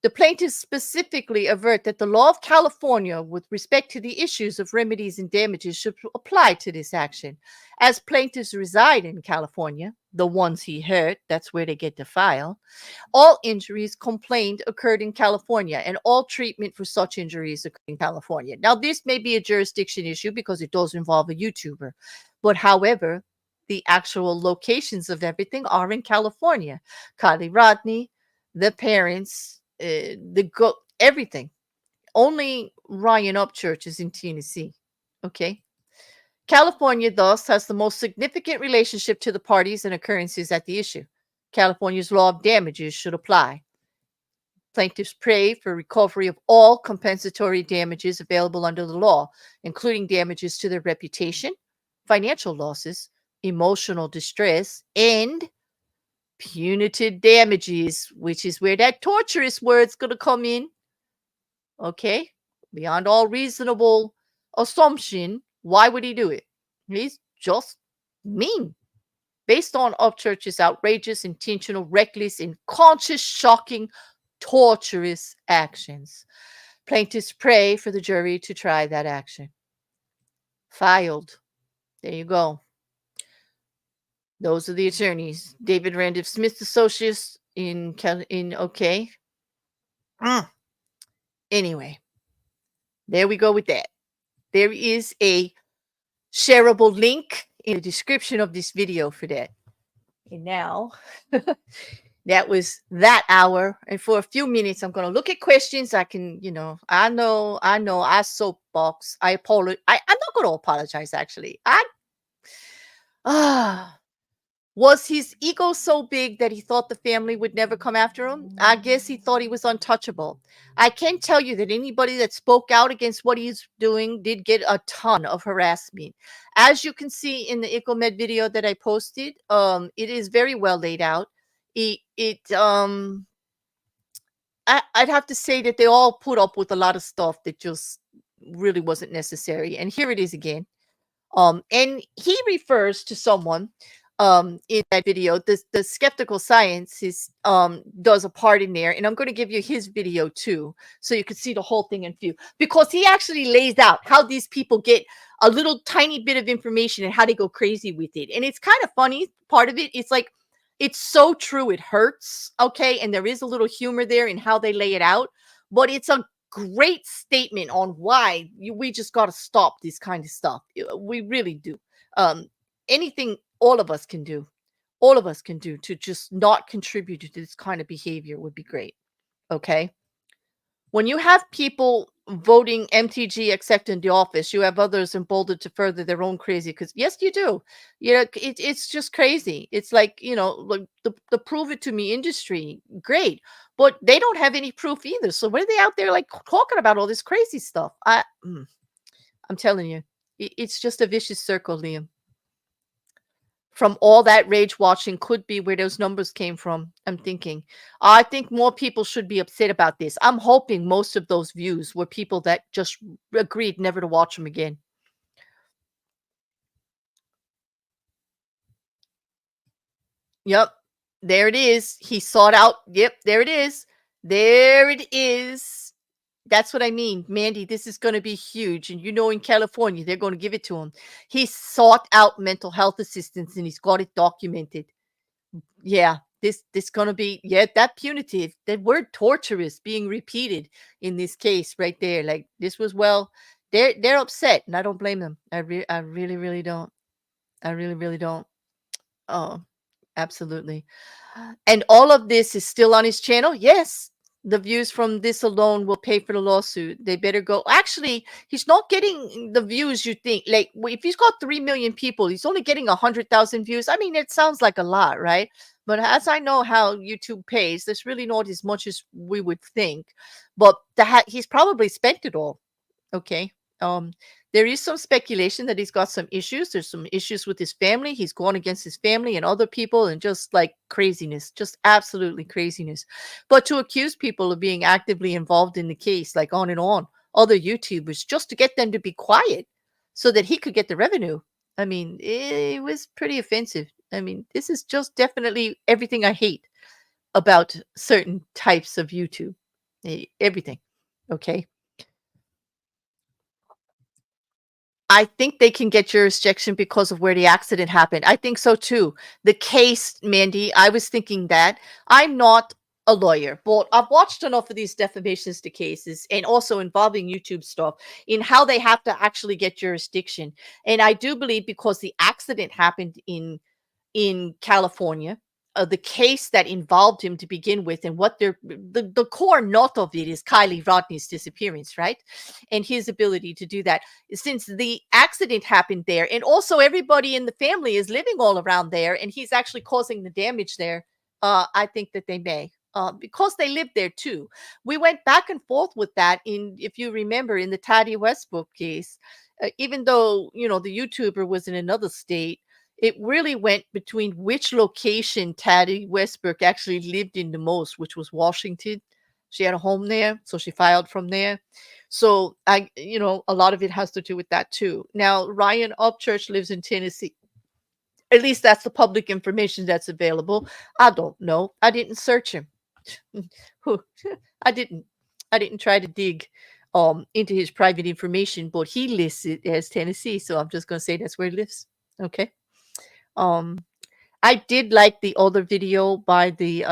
The plaintiffs specifically avert that the law of California with respect to the issues of remedies and damages should apply to this action. As plaintiffs reside in California, the ones he hurt, that's where they get to file, all injuries complained occurred in California, and all treatment for such injuries occurred in California. Now, this may be a jurisdiction issue because it does involve a YouTuber, but however, the actual locations of everything are in California. Kylie Rodni, the parents, everything. Only Ryan Upchurch is in Tennessee. Okay. California, thus, has the most significant relationship to the parties and occurrences at the issue. California's law of damages should apply. Plaintiffs pray for recovery of all compensatory damages available under the law, including damages to their reputation, financial losses, emotional distress, and punitive damages, which is where that torturous word's going to come in. Okay? Beyond all reasonable assumption, why would he do it? He's just mean. Based on Upchurch's outrageous, intentional, reckless, and conscious, shocking, torturous actions. Plaintiffs pray for the jury to try that action. Filed. There you go. Those are the attorneys. David Randolph Smith Associates okay. Anyway, there we go with that. There is a shareable link in the description of this video for that. And now, that was that hour. And for a few minutes, I'm going to look at questions. I can, I know, I soapbox. I apologize. I'm not going to apologize, actually. Was his ego so big that he thought the family would never come after him? I guess he thought he was untouchable. I can tell you that anybody that spoke out against what he's doing did get a ton of harassment. As you can see in the ICOMED video that I posted, it is very well laid out. I'd have to say that they all put up with a lot of stuff that just really wasn't necessary. And here it is again. And he refers to someone in that video. The skeptical science does a part in there, and I'm going to give you his video too, so you can see the whole thing in view, because he actually lays out how these people get a little tiny bit of information and how they go crazy with it. And it's kind of funny. Part of it, it's like, it's so true it hurts. Okay, and there is a little humor there in how they lay it out, but it's a great statement on why we just got to stop this kind of stuff. We really do. Anything all of us can do to just not contribute to this kind of behavior would be great. Okay. When you have people voting MTG except in the office. You have others emboldened to further their own crazy. Because yes, you do. It's just crazy. It's like, like the prove it to me industry, great, but they don't have any proof either. So what are they out there like talking about all this crazy stuff? I'm telling you, it's just a vicious circle, Liam. From all that rage watching could be where those numbers came from. I'm thinking. I think more people should be upset about this. I'm hoping most of those views were people that just agreed never to watch them again. Yep. There it is. He sought out. Yep. There it is. There it is. That's what I mean. Mandy, this is going to be huge. And in California, they're going to give it to him. He sought out mental health assistance and he's got it documented. Yeah, this gonna be, yeah, that punitive, that word torturous being repeated in this case right there. Like this was, well, they're upset, and I don't blame them. I really really don't. I really really don't. Oh, absolutely. And all of this is still on his channel. Yes, the views from this alone will pay for the lawsuit. They better go. Actually, he's not getting the views you think. Like if he's got 3 million people, he's only getting 100,000 views. I mean, it sounds like a lot, right? But as I know how YouTube pays, there's really not as much as we would think. But he's probably spent it all. Okay. Um, there is some speculation that he's got some issues. There's some issues with his family. He's gone against his family and other people, and just like craziness, just absolutely craziness. But to accuse people of being actively involved in the case, like on and on, other YouTubers, just to get them to be quiet so that he could get the revenue. I mean, it was pretty offensive. I mean, this is just definitely everything I hate about certain types of YouTube. Everything. Okay. I think they can get jurisdiction because of where the accident happened. I think so too. The case, Mandy, I was thinking that. I'm not a lawyer, but I've watched enough of these defamations to cases and also involving YouTube stuff in how they have to actually get jurisdiction. And I do believe because the accident happened in California, the case that involved him to begin with, and what the core knot of it is Kylie Rodni's disappearance, right? And his ability to do that. Since the accident happened there, and also everybody in the family is living all around there, and he's actually causing the damage there, I think that they may. Because they lived there too. We went back and forth with that if you remember, in the Taddy Westbrook case. Even though, the YouTuber was in another state, it really went between which location Taddy Westbrook actually lived in the most, which was Washington. She had a home there, so she filed from there. So a lot of it has to do with that too. Now, Ryan Upchurch lives in Tennessee. At least that's the public information that's available. I don't know. I didn't search him. I didn't. I didn't try to dig into his private information, but he lists it as Tennessee, so I'm just gonna say that's where he lives. Okay. Um, I did like the other video by the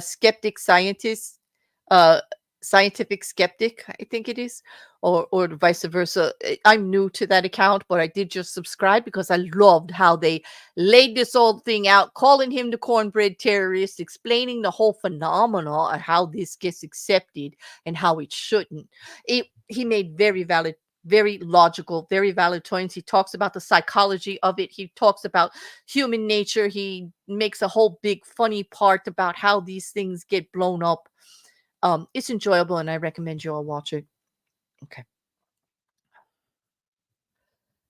skeptic scientist, uh, scientific skeptic, I think it is, or vice versa. I'm new to that account, but I did just subscribe because I loved how they laid this whole thing out, calling him the cornbread terrorist, explaining the whole phenomena of how this gets accepted and how it shouldn't. He made very valid, very logical, very valid points. He talks about the psychology of it. He talks about human nature. He makes a whole big funny part about how these things get blown up. It's enjoyable, and I recommend you all watch it. Okay.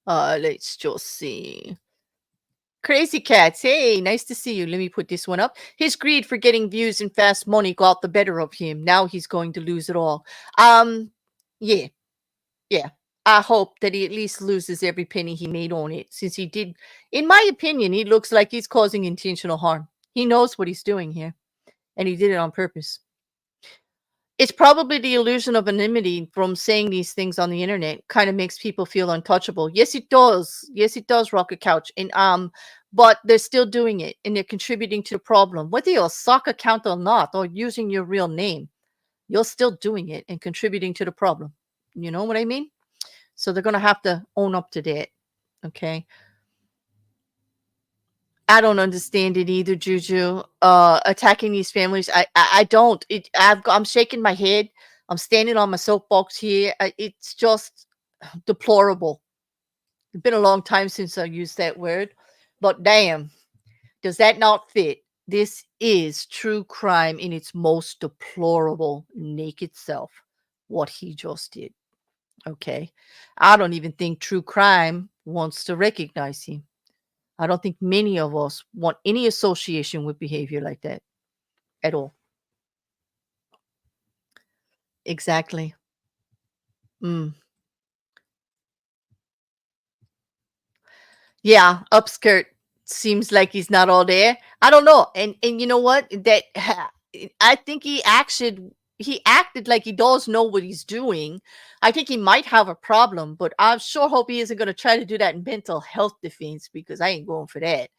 Let's just see. Crazy Cats, hey, nice to see you. Let me put this one up. His greed for getting views and fast money got the better of him. Now he's going to lose it all. Yeah, yeah. I hope that he at least loses every penny he made on it, since he did, in my opinion, he looks like he's causing intentional harm. He knows what he's doing here, and he did it on purpose. It's probably the illusion of anonymity from saying these things on the internet kind of makes people feel untouchable. Yes, it does. Yes, it does, Rocket Couch. And but they're still doing it, and they're contributing to the problem. Whether you're a sock account or not, or using your real name, you're still doing it and contributing to the problem. You know what I mean? So they're gonna have to own up to that. Okay. I don't understand it either, Juju. Attacking these families, I don't. I'm shaking my head. I'm standing on my soapbox here. It's just deplorable. It's been a long time since I used that word, but damn, does that not fit? This is true crime in its most deplorable, naked self. What he just did. Okay. I don't even think true crime wants to recognize him. I don't think many of us want any association with behavior like that at all. Exactly. Mm. Yeah, upskirt seems like he's not all there. I don't know. And you know what? I think he acted like he does know what he's doing. I think he might have a problem, but I sure hope he isn't going to try to do that in mental health defense because I ain't going for that.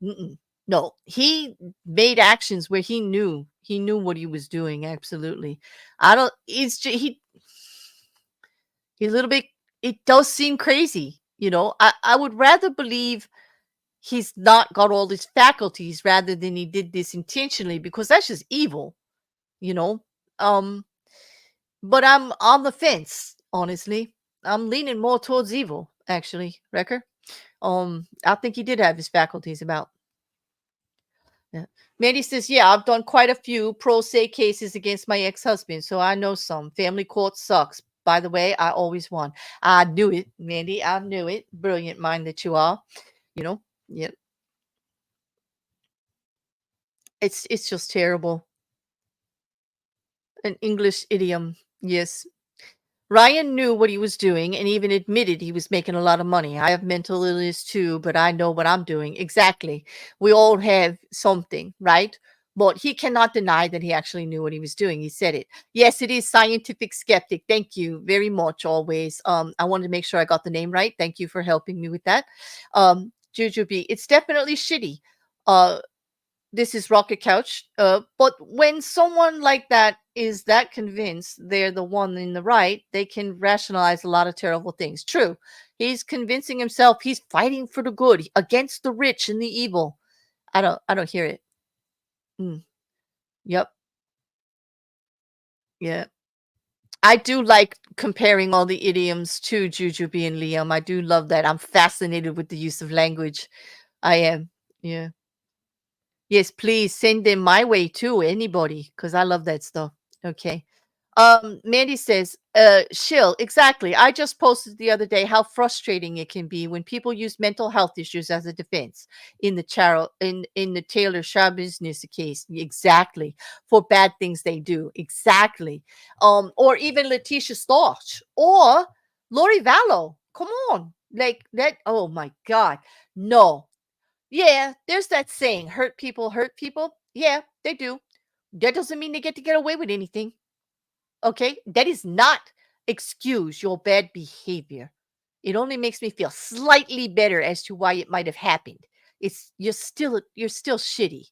Mm-mm. No, he made actions where he knew what he was doing. Absolutely. I don't. He's a little bit. It does seem crazy. I would rather believe he's not got all these faculties rather than he did this intentionally because that's just evil. You know. Um. But I'm on the fence. Honestly, I'm leaning more towards evil. Actually, Wrecker. I think he did have his faculties about. Yeah. Mandy says, yeah, I've done quite a few pro se cases against my ex husband, so I know some. Family court sucks. By the way, I always won. I knew it, Mandy. I knew it. Brilliant mind that you are. You know, yeah, it's just terrible. An English idiom. Yes. Ryan knew what he was doing and even admitted he was making a lot of money. I have mental illness too, but I know what I'm doing. Exactly. We all have something, right? But he cannot deny that he actually knew what he was doing. He said it. Yes, it is scientific skeptic. Thank you very much always. I wanted to make sure I got the name right. Thank you for helping me with that. Jujubee, it's definitely shitty. Uh this is Rocket Couch. But when someone like that is that convinced they're the one in the right, they can rationalize a lot of terrible things. True. He's convincing himself he's fighting for the good against the rich and the evil. I don't hear it. Mm, yep. Yeah. I do like comparing all the idioms to Jujubee and Liam. I do love that. I'm fascinated with the use of language. I am. Yeah. Yes, please send them my way too, anybody, because I love that stuff. Okay. Mandy says, Shill, exactly. I just posted the other day how frustrating it can be when people use mental health issues as a defense in the in the Taylor Shah business case. Exactly. For bad things they do. Exactly. Or even Letitia Storch or Lori Vallow. Come on. Like that. Oh my God. No. Yeah, there's that saying, hurt people hurt people. Yeah, they do. That doesn't mean they get away with anything. Okay? That is not excuse your bad behavior. It only makes me feel slightly better as to why it might have happened. It's you're still shitty.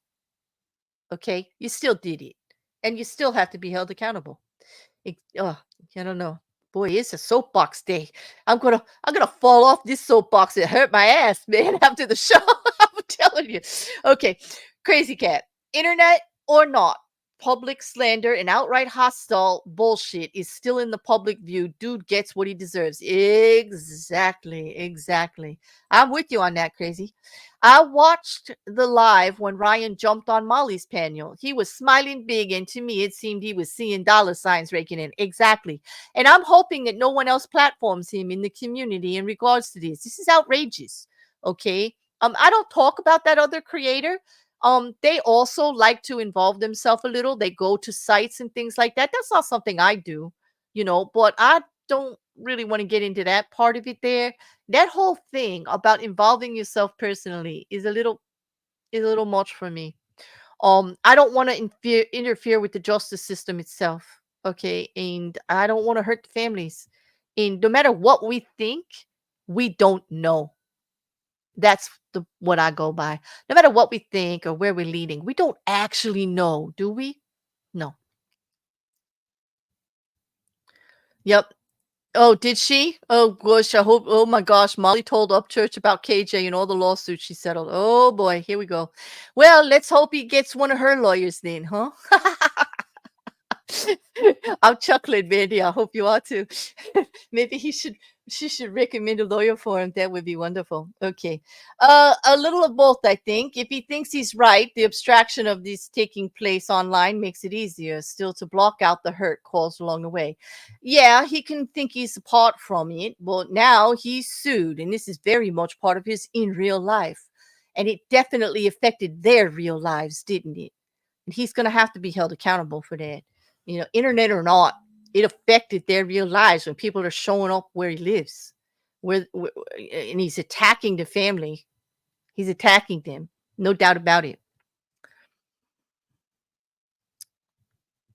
Okay? You still did it. And you still have to be held accountable. Oh, I don't know. Boy, it's a soapbox day. I'm gonna fall off this soapbox. It hurt my ass, man, after the show. I'm telling you. Okay, crazy cat. Internet or not, public slander and outright hostile bullshit is still in the public view. Dude gets what he deserves. Exactly, exactly. I'm with you on that, crazy. I watched the live when Ryan jumped on Molly's panel. He was smiling big, and to me, it seemed he was seeing dollar signs raking in. Exactly. And I'm hoping that no one else platforms him in the community in regards to this. This is outrageous. Okay. I don't talk about that other creator. They also like to involve themselves a little. They go to sites and things like that. That's not something I do, but I don't really want to get into that part of it there. That whole thing about involving yourself personally is a little much for me. I don't want to interfere with the justice system itself. Okay, and I don't want to hurt the families. And no matter what we think, we don't know. That's what I go by. No matter what we think or where we're leading, we don't actually know, do we? No. Yep. Oh, did she? Oh gosh, I hope. Oh my gosh, Molly told Upchurch about KJ and all the lawsuits she settled. Oh boy, here we go. Well, let's hope he gets one of her lawyers then, huh? I'm chuckling, Mandy. I hope you are too. Maybe she should recommend a lawyer for him. That would be wonderful. Okay. A little of both, I think. If he thinks he's right, the abstraction of this taking place online makes it easier still to block out the hurt caused along the way. Yeah, he can think he's apart from it, but now he's sued, and this is very much part of his in real life. And it definitely affected their real lives, didn't it? And he's going to have to be held accountable for that. Internet or not, it affected their real lives when people are showing up where he lives, and he's attacking the family. He's attacking them, no doubt about it.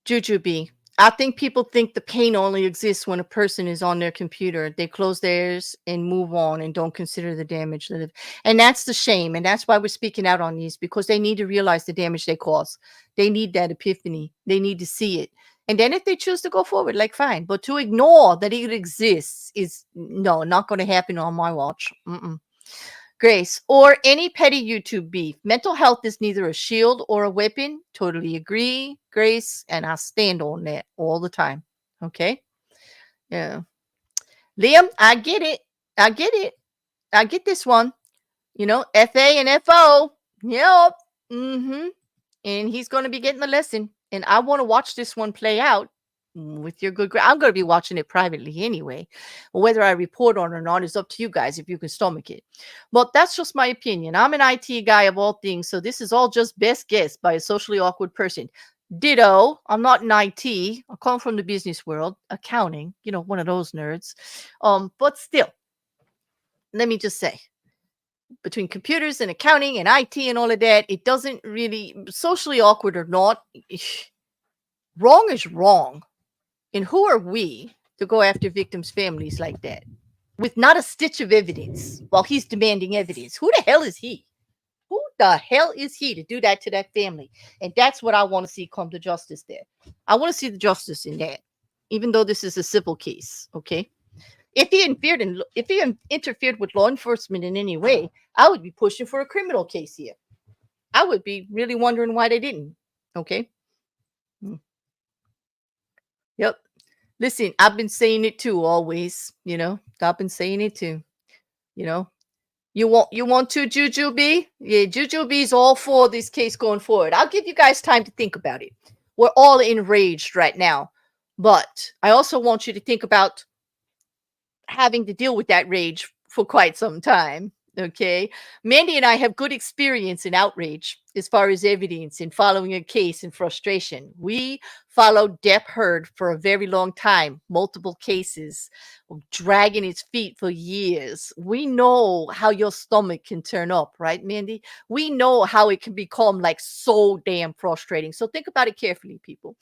Jujubee. I think people think the pain only exists when a person is on their computer. They close theirs and move on and don't consider the damage that and that's the shame. And that's why we're speaking out on these, because they need to realize the damage they cause. They need that epiphany. They need to see it. And then if they choose to go forward, like fine. But to ignore that it exists is no, not going to happen on my watch. Grace, or any petty YouTube beef. Mental health is neither a shield or a weapon. Totally agree, Grace, and I stand on that all the time. Okay? Yeah. Liam, I get it. I get it. I get this one. FA and FO. Yep. And he's going to be getting the lesson. And I want to watch this one play out with your good. I'm going to be watching it privately anyway. Whether I report on it or not is up to you guys if you can stomach it. But that's just my opinion. I'm an IT guy of all things, so this is all just best guess by a socially awkward person. Ditto. I'm not in IT. I come from the business world, accounting. One of those nerds. But still, let me just say, between computers and accounting and IT and all of that, it doesn't really, socially awkward or not, wrong is wrong. And who are we to go after victims' families like that with not a stitch of evidence while he's demanding evidence? Who the hell is he? Who the hell is he to do that to that family? And that's what I want to see come to justice there. I want to see the justice in that, even though this is a civil case. Okay. If he interfered with law enforcement in any way, I would be pushing for a criminal case here. I would be really wondering why they didn't. Okay. Yep. Listen, I've been saying it too, always. I've been saying it too. You want to, Jujubee? Yeah, Jujubee's all for this case going forward. I'll give you guys time to think about it. We're all enraged right now. But I also want you to think about having to deal with that rage for quite some time. Okay. Mandy and I have good experience in outrage as far as evidence in following a case and frustration. We followed Depp Heard for a very long time, multiple cases, dragging its feet for years. We know how your stomach can turn up, right, Mandy? We know how it can become like so damn frustrating. So think about it carefully, people.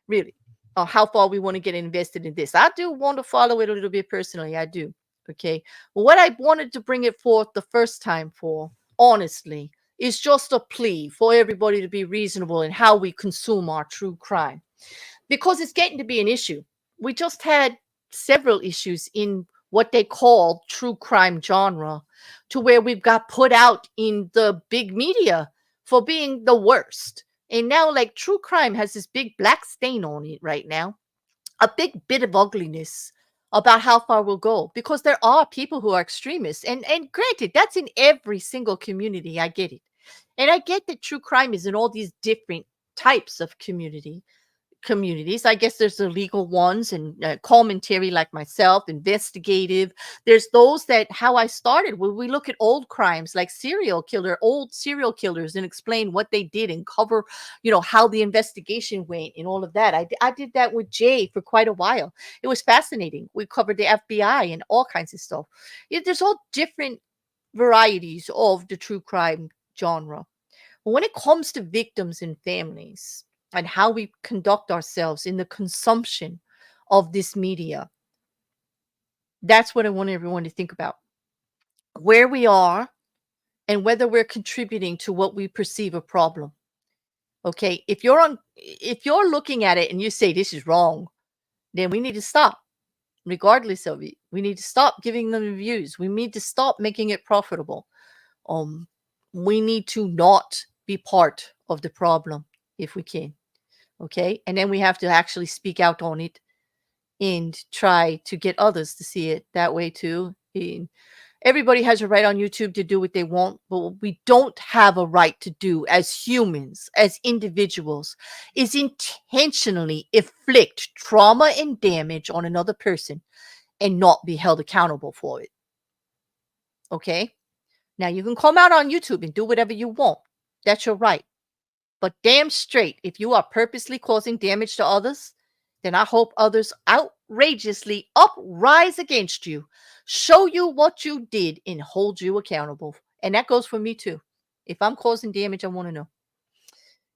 Really. How far we want to get invested in this. I do want to follow it a little bit personally. I do. Okay. Well, what I wanted to bring it forth the first time for, honestly, is just a plea for everybody to be reasonable in how we consume our true crime, because it's getting to be an issue. We just had several issues in what they call true crime genre, to where we've got put out in the big media for being the worst. And now, like, true crime has this big black stain on it right now, a big bit of ugliness about how far we'll go, because there are people who are extremists. And granted, that's in every single community. I get it. And I get that true crime is in all these different types of communities. I guess there's the legal ones and commentary like myself, investigative. There's those that how I started when we look at old crimes like old serial killers, and explain what they did and cover, how the investigation went and all of that. I did that with Jay for quite a while. It was fascinating. We covered the FBI and all kinds of stuff. There's all different varieties of the true crime genre. But when it comes to victims and families, and how we conduct ourselves in the consumption of this media, that's what I want everyone to think about. Where we are and whether we're contributing to what we perceive a problem. Okay, if you're looking at it and you say this is wrong, then we need to stop, regardless of it. We need to stop giving them reviews. We need to stop making it profitable. We need to not be part of the problem if we can. Okay. And then we have to actually speak out on it and try to get others to see it that way too. And everybody has a right on YouTube to do what they want, but what we don't have a right to do as humans, as individuals, is intentionally inflict trauma and damage on another person and not be held accountable for it. Okay? Now you can come out on YouTube and do whatever you want. That's your right. But damn straight, if you are purposely causing damage to others, then I hope others outrageously uprise against you, show you what you did, and hold you accountable. And that goes for me too. If I'm causing damage, I want to know.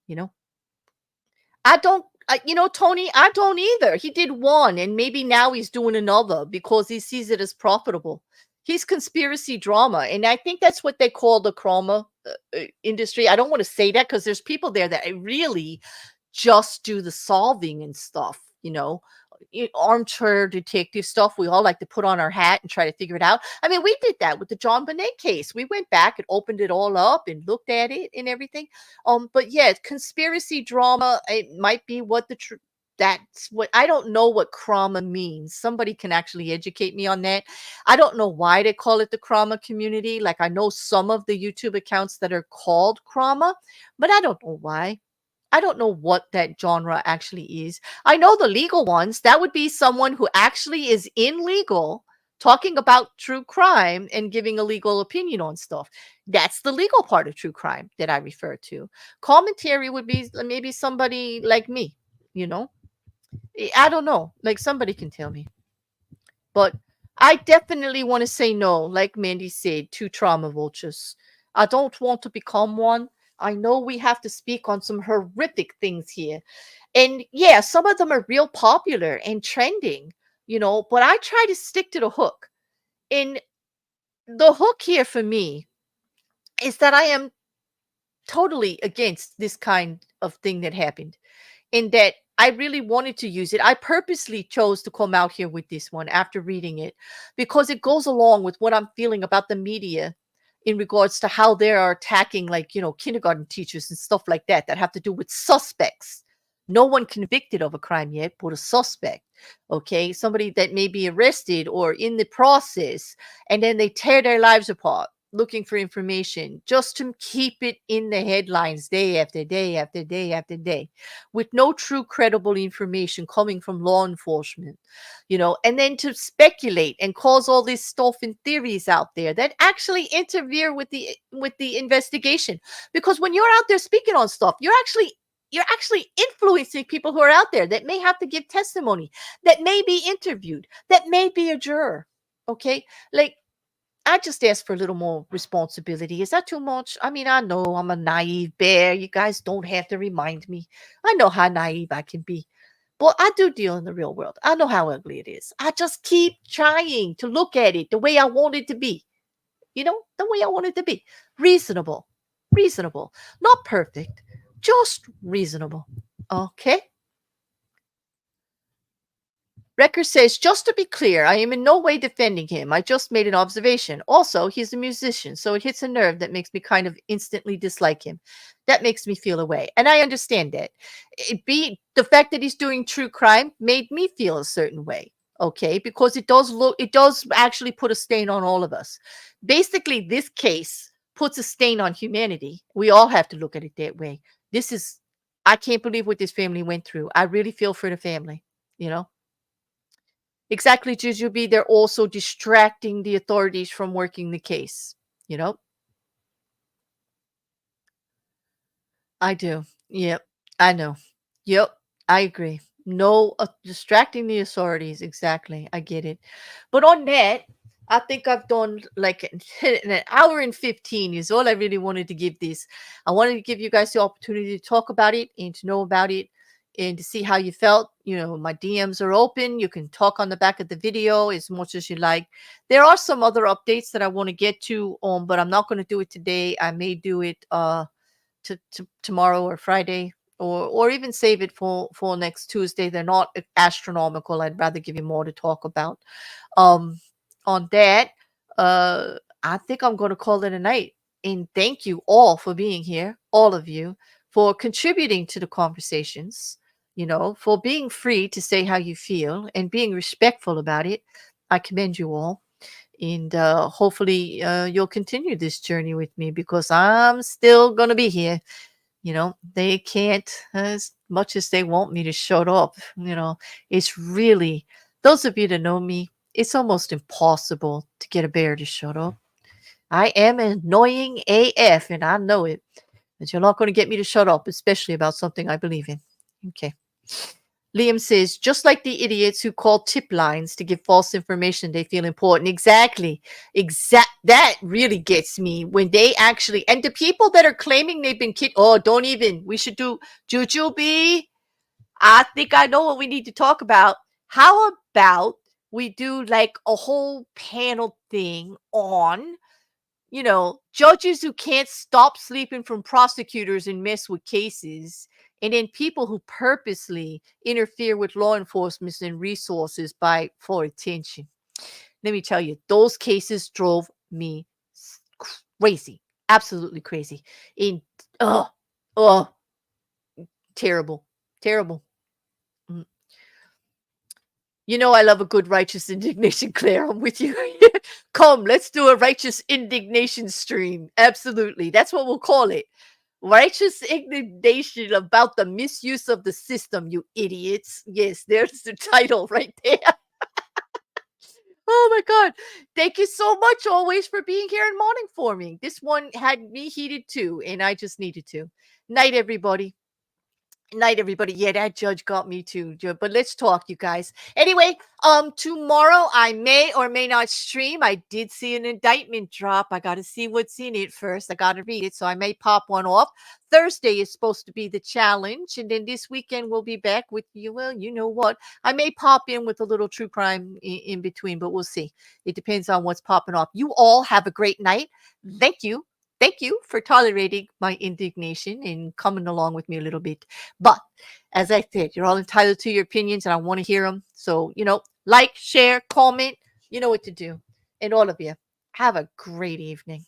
You know, Tony, I don't either. He did one, and maybe now he's doing another because he sees it as profitable. He's conspiracy drama, and I think that's what they call the trauma industry. I don't want to say that because there's people there that really just do the solving and stuff, armchair detective stuff. We all like to put on our hat and try to figure it out. I mean, we did that with the John Bonet case. We went back and opened it all up and looked at it and everything. But yeah, conspiracy drama, it might be what that's what I don't know what trauma means. Somebody can actually educate me on that. I don't know why they call it the trauma community. Like I know some of the YouTube accounts that are called trauma, but I don't know why. I don't know what that genre actually is. I know the legal ones. That would be someone who actually is in legal talking about true crime and giving a legal opinion on stuff. That's the legal part of true crime that I refer to. Commentary would be maybe somebody like me, you know? I don't know. Like somebody can tell me. But I definitely want to say no, like Mandy said, to trauma vultures. I don't want to become one. I know we have to speak on some horrific things here. And yeah, some of them are real popular and trending, but I try to stick to the hook. And the hook here for me is that I am totally against this kind of thing that happened. In that I really wanted to use it. I purposely chose to come out here with this one after reading it because it goes along with what I'm feeling about the media in regards to how they are attacking, like, kindergarten teachers and stuff like that have to do with suspects. No one convicted of a crime yet, but a suspect. Okay. Somebody that may be arrested or in the process, and then they tear their lives apart looking for information just to keep it in the headlines day after day after day after day with no true credible information coming from law enforcement, and then to speculate and cause all this stuff and theories out there that actually interfere with the investigation. Because when you're out there speaking on stuff, you're actually influencing people who are out there that may have to give testimony, that may be interviewed, that may be a juror. Okay. Like, I just ask for a little more responsibility. Is that too much? I mean, I know I'm a naive bear. You guys don't have to remind me. I know how naive I can be. But I do deal in the real world. I know how ugly it is. I just keep trying to look at it the way I want it to be. The way I want it to be. Reasonable. Reasonable. Not perfect. Just reasonable. Okay? Record says, just to be clear, I am in no way defending him. I just made an observation. Also, he's a musician, so it hits a nerve that makes me kind of instantly dislike him. That makes me feel away. And I understand that. The fact that he's doing true crime made me feel a certain way. Okay, because it does actually put a stain on all of us. Basically, this case puts a stain on humanity. We all have to look at it that way. I can't believe what this family went through. I really feel for the family, you know? Exactly, Jujubee. They're also distracting the authorities from working the case. You know, I do. Yep, I know. Yep, I agree. No, distracting the authorities. Exactly, I get it. But on that, I think I've done like an hour and 15 is all I really wanted to give this. I wanted to give you guys the opportunity to talk about it and to know about it and to see how you felt. My DMs are open. You can talk on the back of the video as much as you like. There are some other updates that I want to get to, but I'm not going to do it today. I may do it to tomorrow or Friday, or even save it for next Tuesday. They're not astronomical. I'd rather give you more to talk about. On that, I think I'm going to call it a night. And thank you all for being here, all of you, for contributing to the conversations. for being free to say how you feel and being respectful about it. I commend you all. And hopefully you'll continue this journey with me because I'm still going to be here. They can't, as much as they want me to shut up, it's really, those of you that know me, it's almost impossible to get a bear to shut up. I am annoying AF and I know it, but you're not going to get me to shut up, especially about something I believe in. Okay. Liam says, just like the idiots who call tip lines to give false information, they feel important. Exactly. That really gets me when they actually, and the people that are claiming they've been oh, don't even, we should do Jujubee. I think I know what we need to talk about. How about we do like a whole panel thing on, judges who can't stop sleeping from prosecutors and mess with cases, and then people who purposely interfere with law enforcement and resources for attention. Let me tell you, those cases drove me crazy, absolutely crazy. In oh, terrible, terrible. I love a good righteous indignation, Claire. I'm with you. Come, let's do a righteous indignation stream. Absolutely. That's what we'll call it. Righteous indignation about the misuse of the system, you idiots. Yes, there's the title right there. Oh my God. Thank you so much always for being here and morning for me. This one had me heated too, and I just needed to. Night, everybody. Night, everybody. Yeah, that judge got me too. But let's talk, you guys. Anyway, tomorrow I may or may not stream. I did see an indictment drop. I got to see what's in it first. I got to read it, so I may pop one off. Thursday is supposed to be the challenge, and then this weekend we'll be back with you. Well, you know what? I may pop in with a little true crime in between, but we'll see. It depends on what's popping off. You all have a great night. Thank you. Thank you for tolerating my indignation and coming along with me a little bit. But as I said, you're all entitled to your opinions and I want to hear them. So, like, share, comment, you know what to do. And all of you, have a great evening.